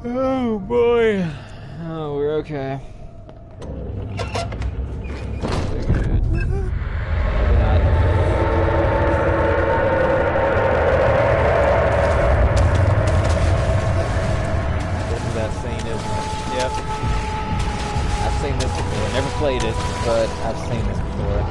Speaker 3: Oh boy. Oh, we're okay. We're good. Maybe not. This is that scene, isn't it? Yep. I've seen this before. Never played it, but I've seen this before.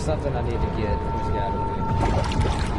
Speaker 3: something I need to get. There's gotta be.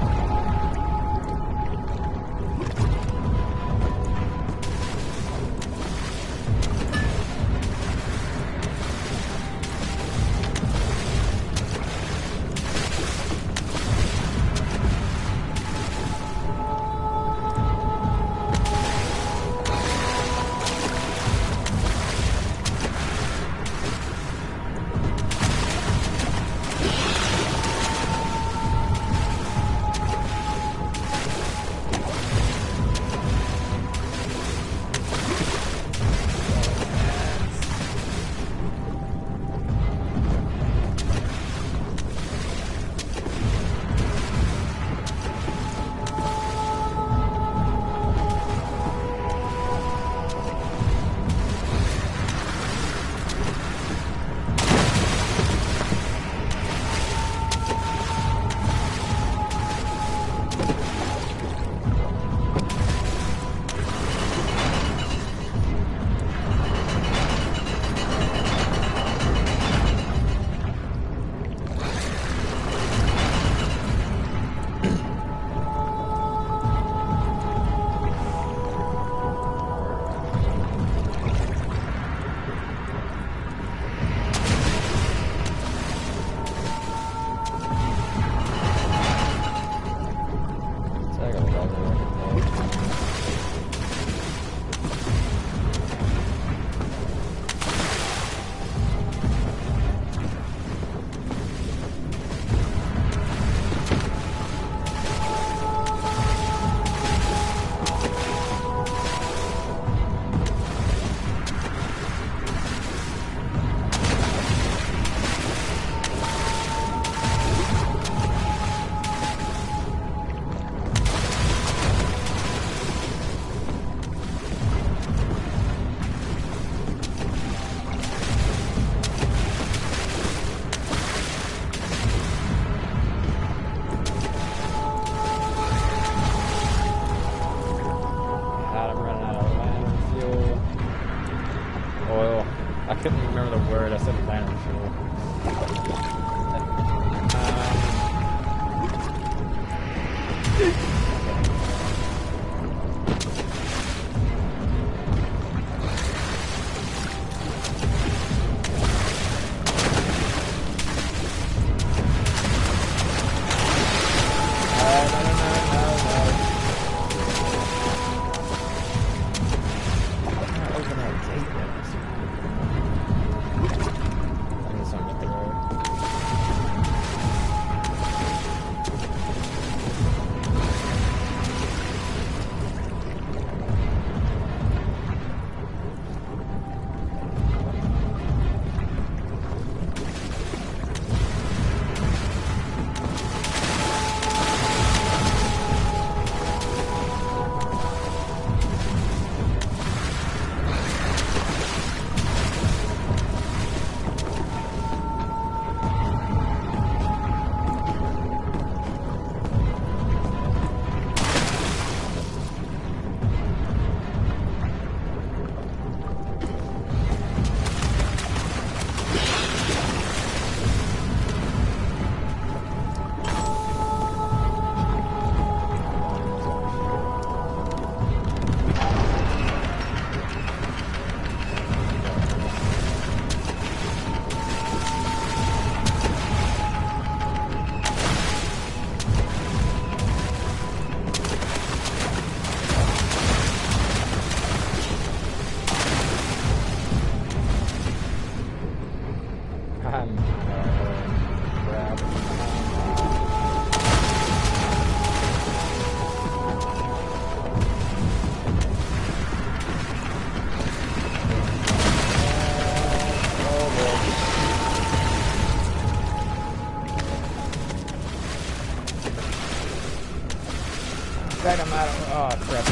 Speaker 1: fact, I'm out of... Oh, crap.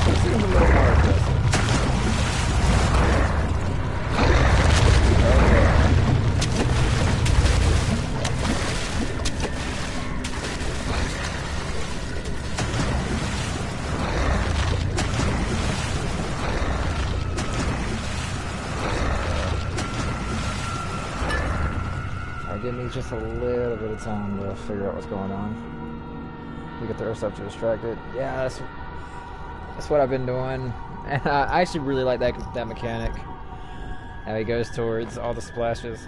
Speaker 1: This seems a little more aggressive. give me just a little bit of time to figure out what's going on. We could throw stuff to distract it. Yeah, that's what I've been doing. And I actually really like that mechanic. How he goes towards all the splashes.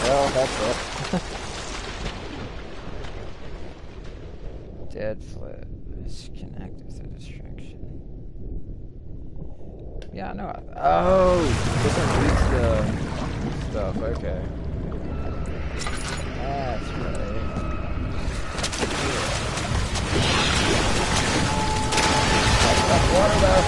Speaker 3: Well, that's it. Dead flip. This can act as a distraction. Yeah, I know. Oh, this one reads the stuff. Okay. That's right. That's water though.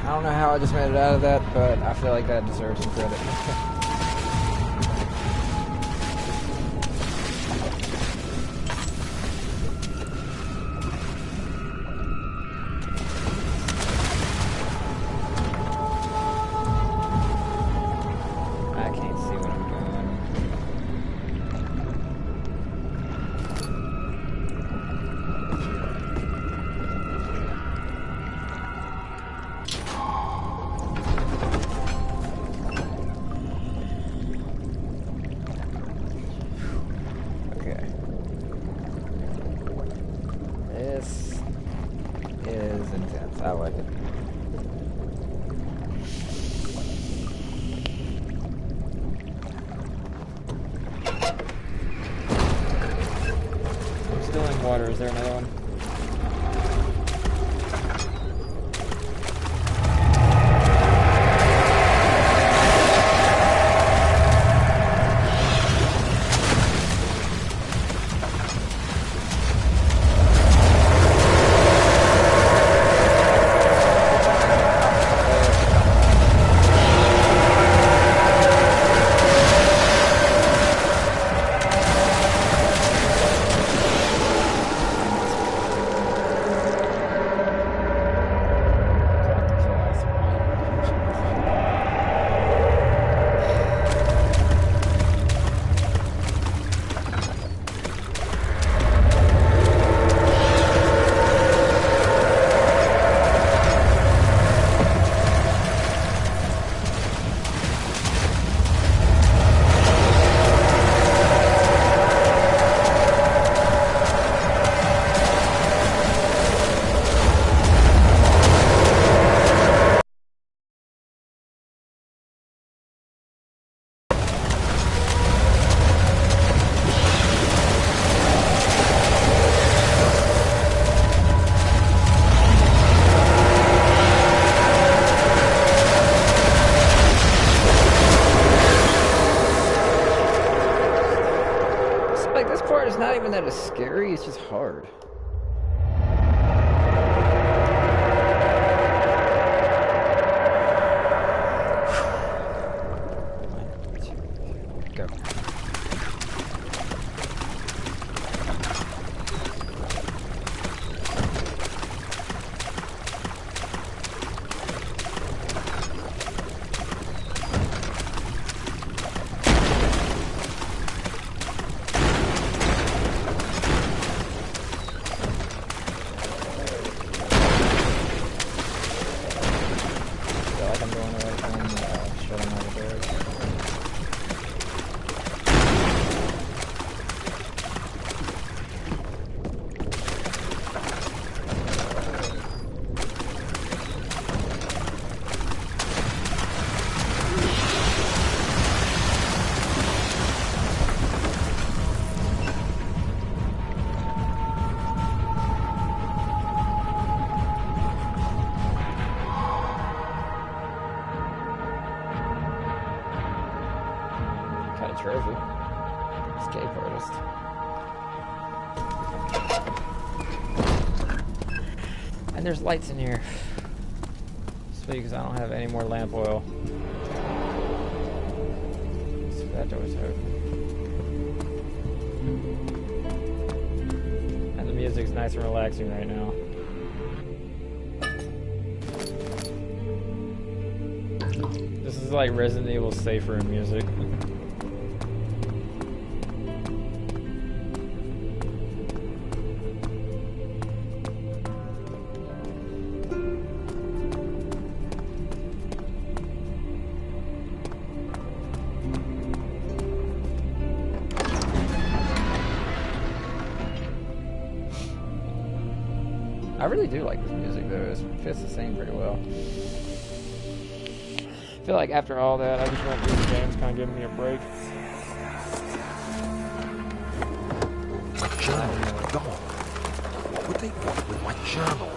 Speaker 3: I don't know how I just made it out of that, but I feel like that deserves some credit. I can't see what I'm doing. Is intense. I like it. I'm still in water. Is there another one? not even that it's scary, it's just hard. Go. Trophy. Escape artist. And there's lights in here. Sweet, because I don't have any more lamp oil. So that door's open. And the music's nice and relaxing right now. This is like Resident Evil safe room music. I really do like this music though, it fits the scene pretty well. I feel like after all that, I just went through the games, kind of giving me a break.
Speaker 2: My journal is gone. What would they want with my journal?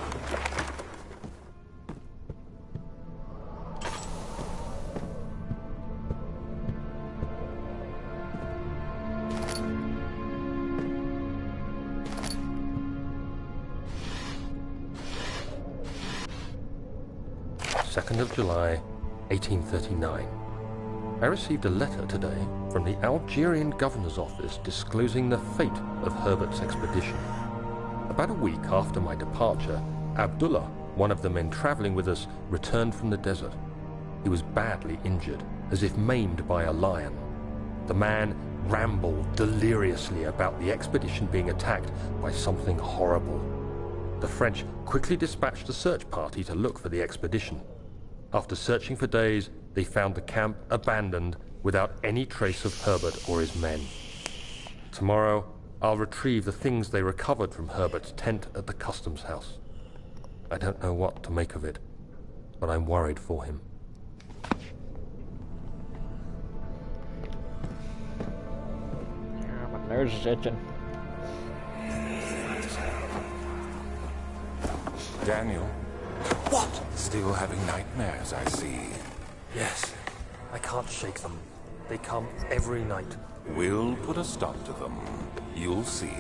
Speaker 6: July 1839. I received a letter today from the Algerian governor's office disclosing the fate of Herbert's expedition. About a week after my departure, Abdullah, one of the men traveling with us, returned from the desert. He was badly injured, as if maimed by a lion. The man rambled deliriously about the expedition being attacked by something horrible. The French quickly dispatched a search party to look for the expedition. After searching for days, they found the camp abandoned without any trace of Herbert or his men. Tomorrow, I'll retrieve the things they recovered from Herbert's tent at the customs house. I don't know what to make of it, but I'm worried for him.
Speaker 3: My nose is itching.
Speaker 4: Daniel? What? Still having nightmares, I see.
Speaker 6: Yes, I can't shake them. They come every night.
Speaker 4: We'll put a stop to them. You'll see.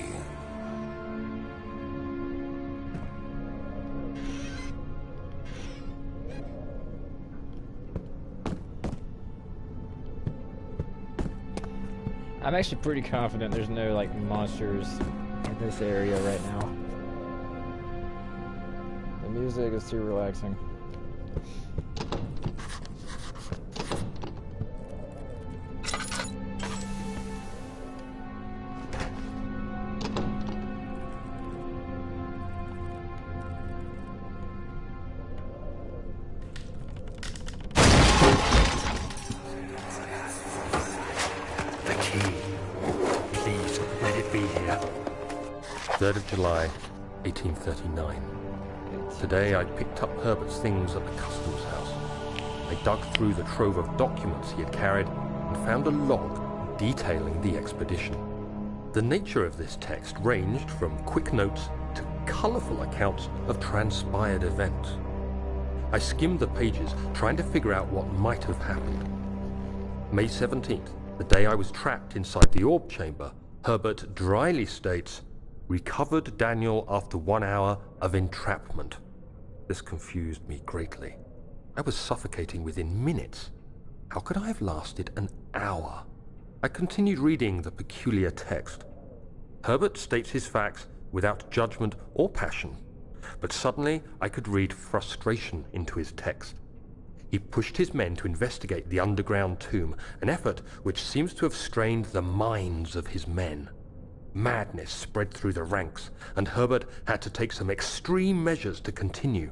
Speaker 3: I'm actually pretty confident there's no like monsters in this area right now. The music is too relaxing.
Speaker 6: The key. Please, let it be here. 3rd of July, 1839. Today I picked up Herbert's things at the customs house. I dug through the trove of documents he had carried and found a log detailing the expedition. The nature of this text ranged from quick notes to colourful accounts of transpired events. I skimmed the pages, trying to figure out what might have happened. May 17th, the day I was trapped inside the orb chamber, Herbert dryly states, recovered Daniel after 1 hour of entrapment. This confused me greatly. I was suffocating within minutes. How could I have lasted an hour? I continued reading the peculiar text. Herbert states his facts without judgment or passion, but suddenly I could read frustration into his text. He pushed his men to investigate the underground tomb, an effort which seems to have strained the minds of his men. Madness spread through the ranks, and Herbert had to take some extreme measures to continue.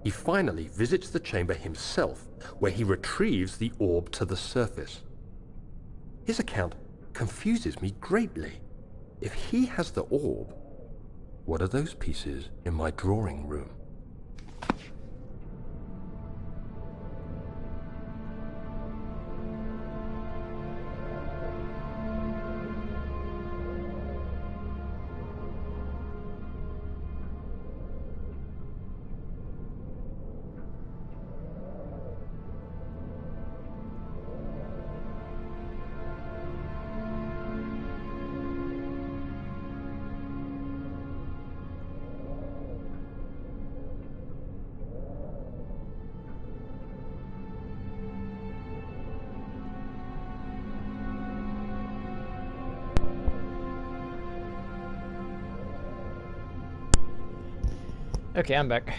Speaker 6: He finally visits the chamber himself, where he retrieves the orb to the surface. His account confuses me greatly. If he has the orb, what are those pieces in my drawing room?
Speaker 3: Okay, I'm back.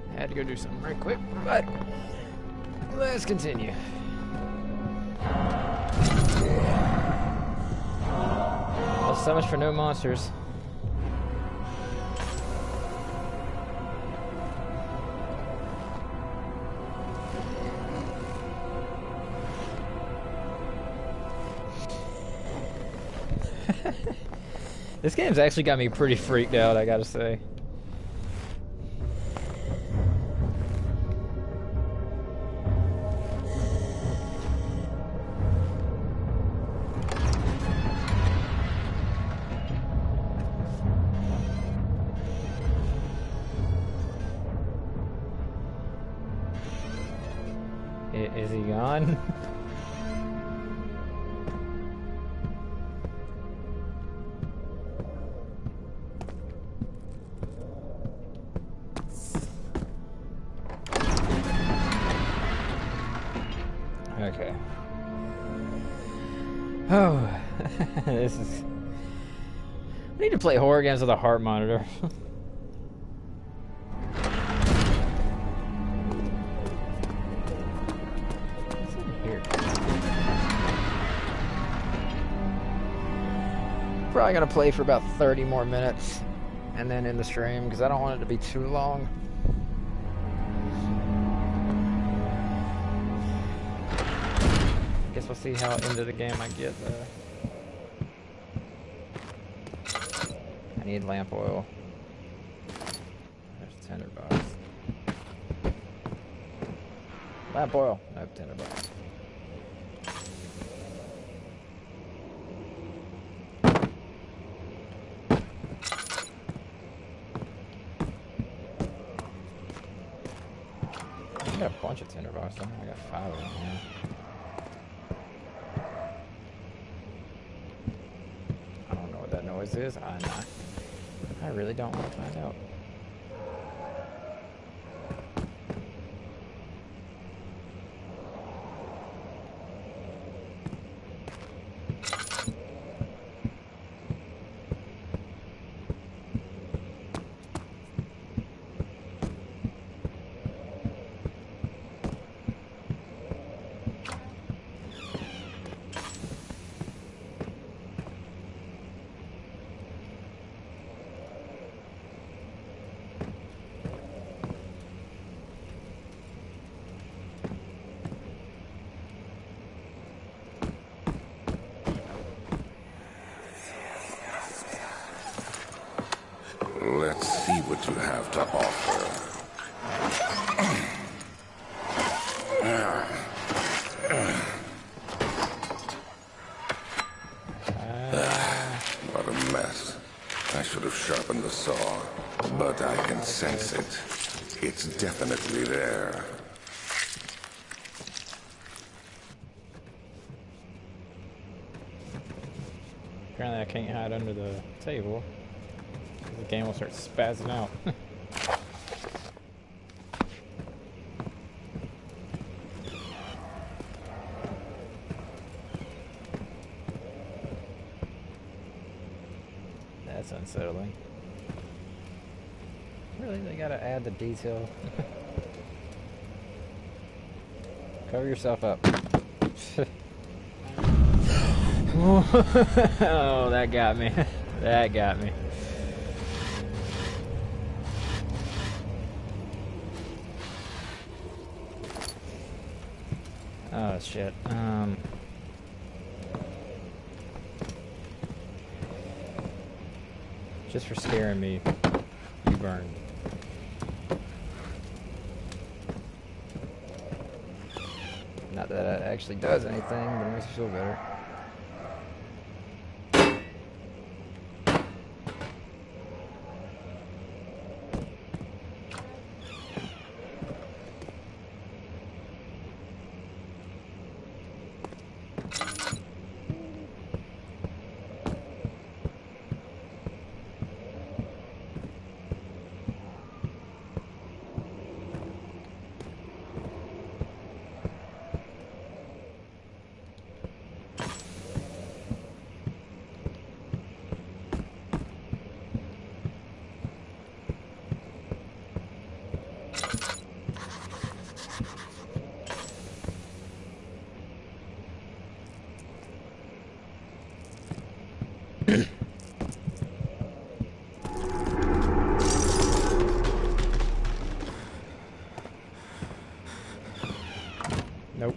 Speaker 3: I had to go do something right quick, but let's continue. Well, so much for no monsters. This game's actually got me pretty freaked out, I gotta say. Is he gone? Okay. Oh, this is... I need to play horror games with a heart monitor. What's in here? Probably gonna play for about 30 more minutes and then end the stream because I don't want it to be too long. Guess we'll see how into the game I get. I need lamp oil. There's $10. Lamp oil. Nope, $10. I got a bunch of $10. I got 5 of them here. Noise is. I really don't want to find out.
Speaker 4: Let's see what you have to offer. What a mess. I should have sharpened the saw, but I can sense it. It's definitely there.
Speaker 3: can't hide under the table. The game will start spazzing out. That's unsettling. Really, they gotta add the detail. Cover yourself up. Oh, that got me. That got me. Oh shit. Just for scaring me, you burned. Not that it actually does anything, but it makes me feel better. Nope.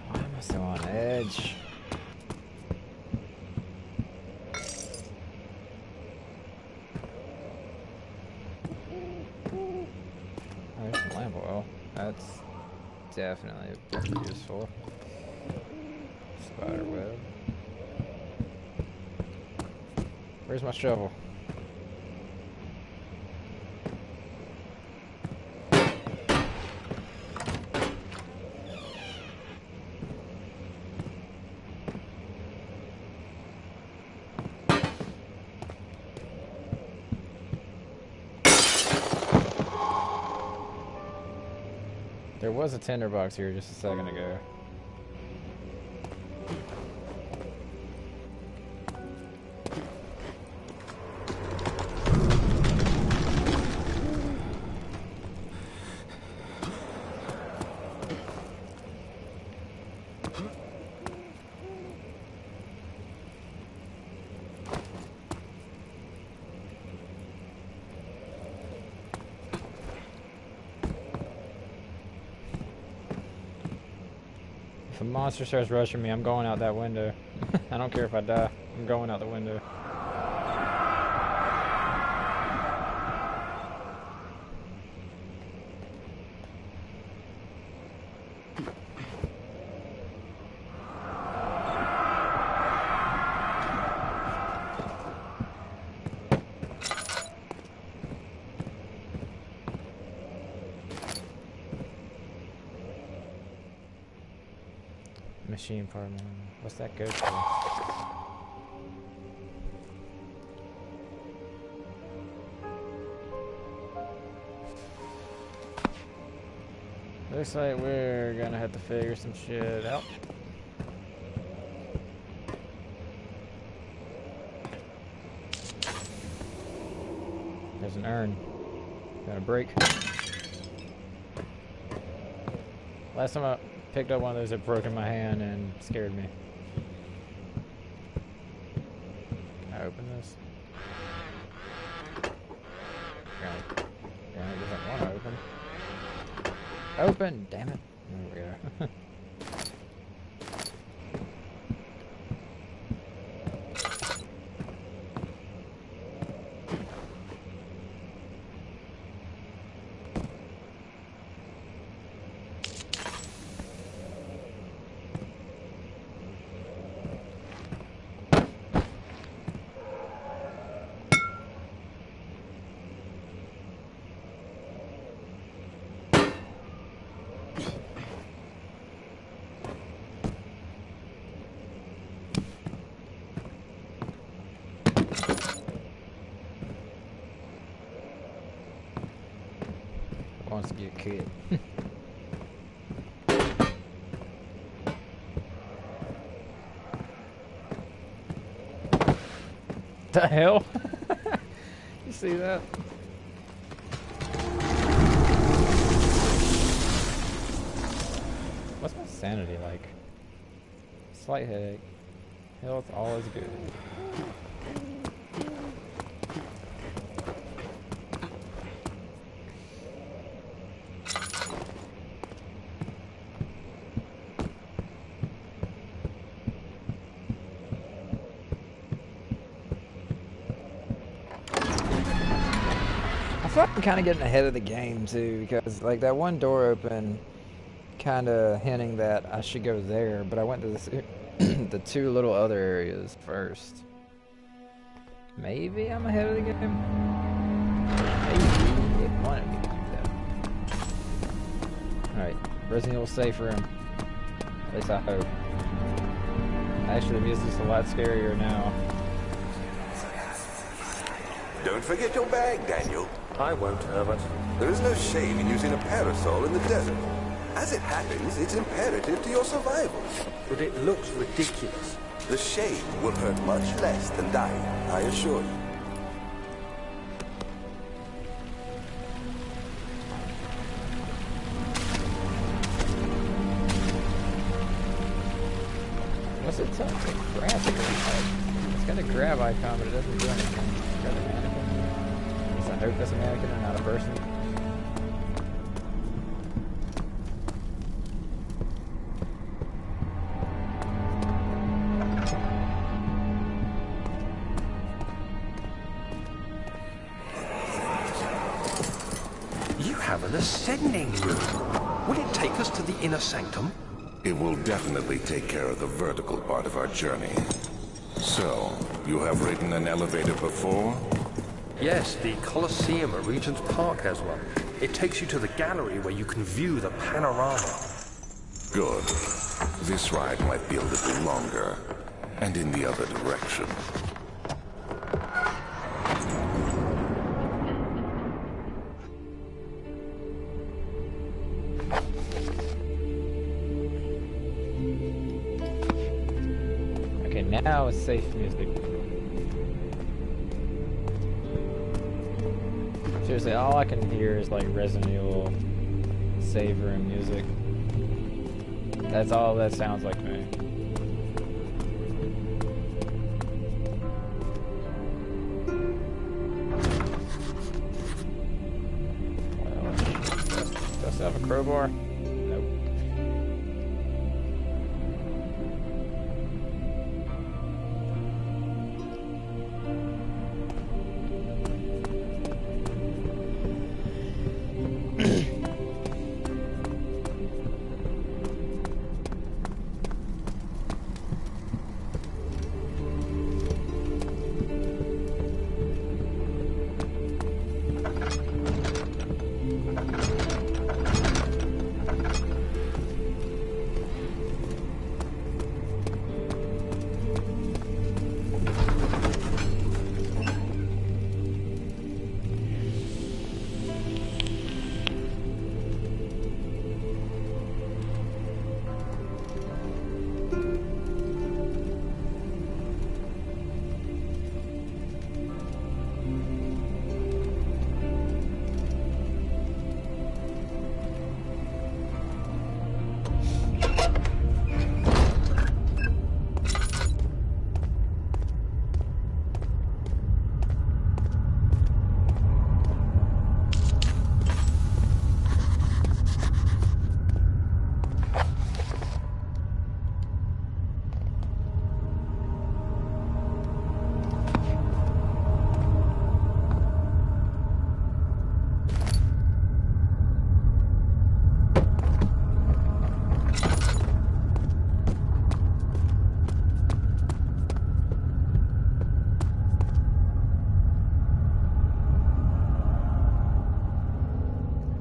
Speaker 3: Why am I still on edge? Oh, there's some lamp oil. That's definitely useful. Spider web. Where's my shovel? There was a tinderbox here just a second ago. If a monster starts rushing me, I'm going out that window. I don't care if I die. I'm going out the window. Machine part, man. What's that go to? Looks like we're gonna have to figure some shit out. There's an urn. Got a break. Last time I picked up one of those, it broke in my hand and scared me. Can I open this? Apparently doesn't want to open. Open! Damn it. There we go. wants to get killed. The hell? You see that? What's my sanity like? Slight headache. Health, all is good.
Speaker 1: I feel like I'm kind of getting ahead of the game too, because like that one door open, kind of hinting that I should go there, but I went to the two little other areas first. Maybe I'm ahead of the game. Maybe it wanted me to do that. All right, Resident Evil safe room. At least I hope. Actually, the music's a lot scarier now.
Speaker 9: Don't forget your bag, Daniel.
Speaker 6: I won't, Herbert.
Speaker 9: There is no shame in using a parasol in the desert. As it happens, it's imperative to your survival.
Speaker 6: But it looks ridiculous.
Speaker 9: The shade will hurt much less than dying, I assure you.
Speaker 3: What's it tell? It's a grab. It's got a grab icon, but it doesn't do anything. It's got a mannequin. At least I hope that's a mannequin and not a person.
Speaker 6: You have an ascending room. Will it take us to the inner sanctum?
Speaker 4: It will definitely take care of the vertical part of our journey. So, you have ridden an elevator before?
Speaker 6: Yes, the Colosseum at Regent's Park has one. It takes you to the gallery where you can view the panorama.
Speaker 4: Good. This ride might be a little longer, and in the other direction.
Speaker 3: Okay, now it's safe music. Seriously, all I can hear is like Resident Evil save room music. That's all that sounds like to me. Well, does it have a crowbar? Nope.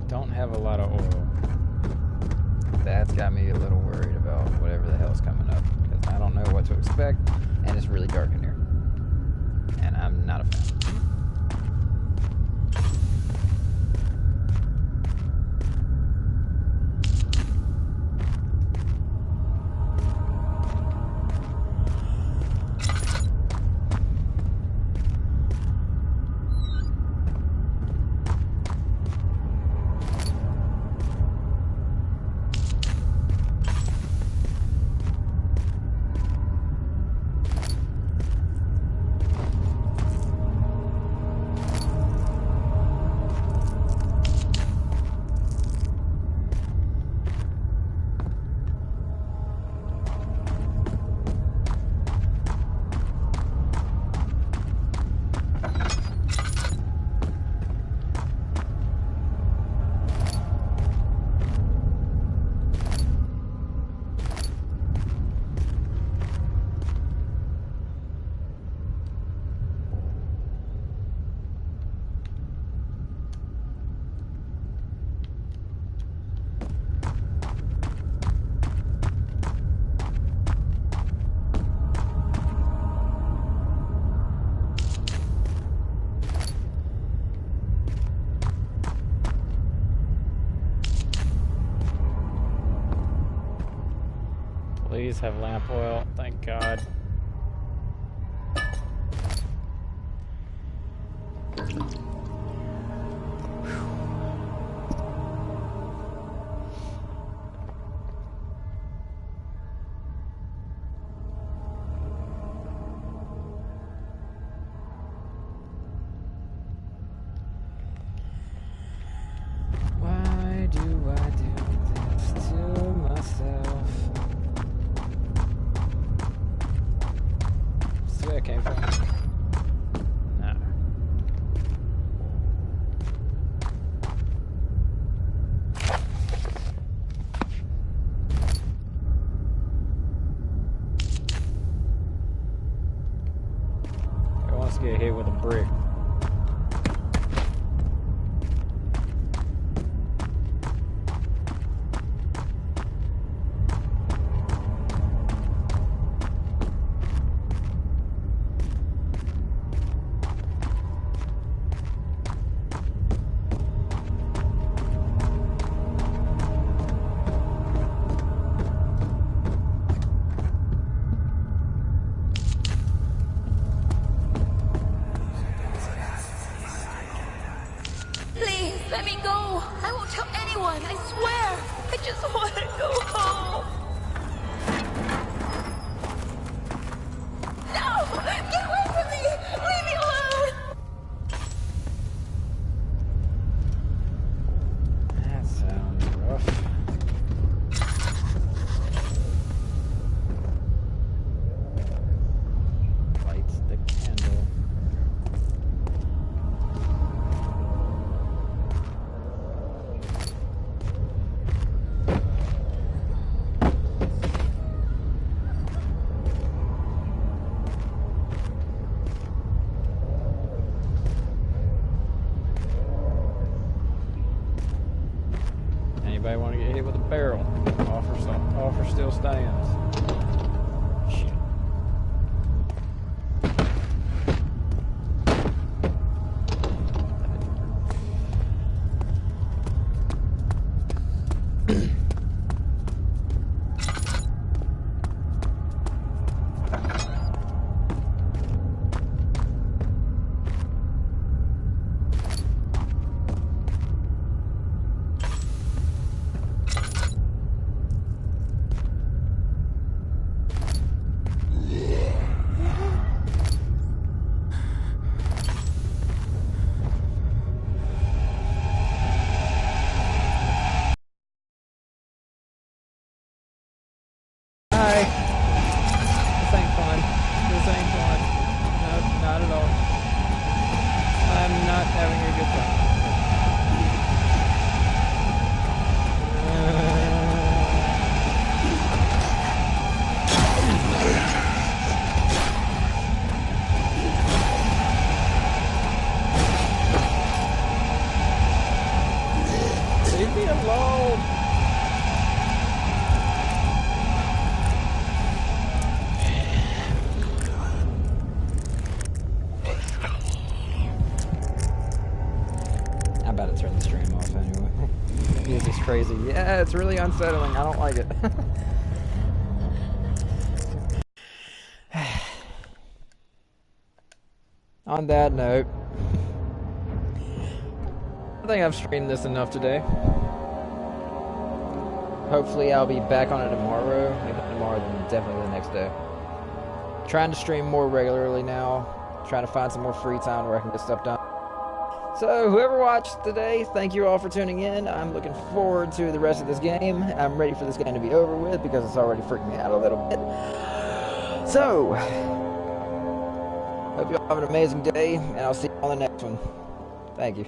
Speaker 3: Don't have a lot of oil. That's got me a little worried about whatever the hell's coming up, because I don't know what to expect, and it's really dark in here. And I'm not a fan. these have lamp oil. Thank God. Why do I do this to myself? That's where I came from. No. It wants to get hit with a brick.
Speaker 5: Please, let me go. I won't tell anyone, I swear. I just want to go home. No! Get away from me! Leave me alone!
Speaker 3: That sounds rough. Lights the candle. Anybody want to get hit with a barrel? Offer still stands. Shit. Hi. This ain't fun. This ain't fun. No, not at all. I'm not having a good time. Leave me alone. I'm about to turn the stream off anyway. Music's crazy. Yeah, it's really unsettling. I don't like it. On that note, I think I've streamed this enough today. Hopefully I'll be back on it tomorrow. If not tomorrow, then definitely the next day. Trying to stream more regularly now. Trying to find some more free time where I can get stuff done. So, whoever watched today, thank you all for tuning in. I'm looking forward to the rest of this game. I'm ready for this game to be over with because it's already freaked me out a little bit. So, hope you all have an amazing day, and I'll see you on the next one. Thank you.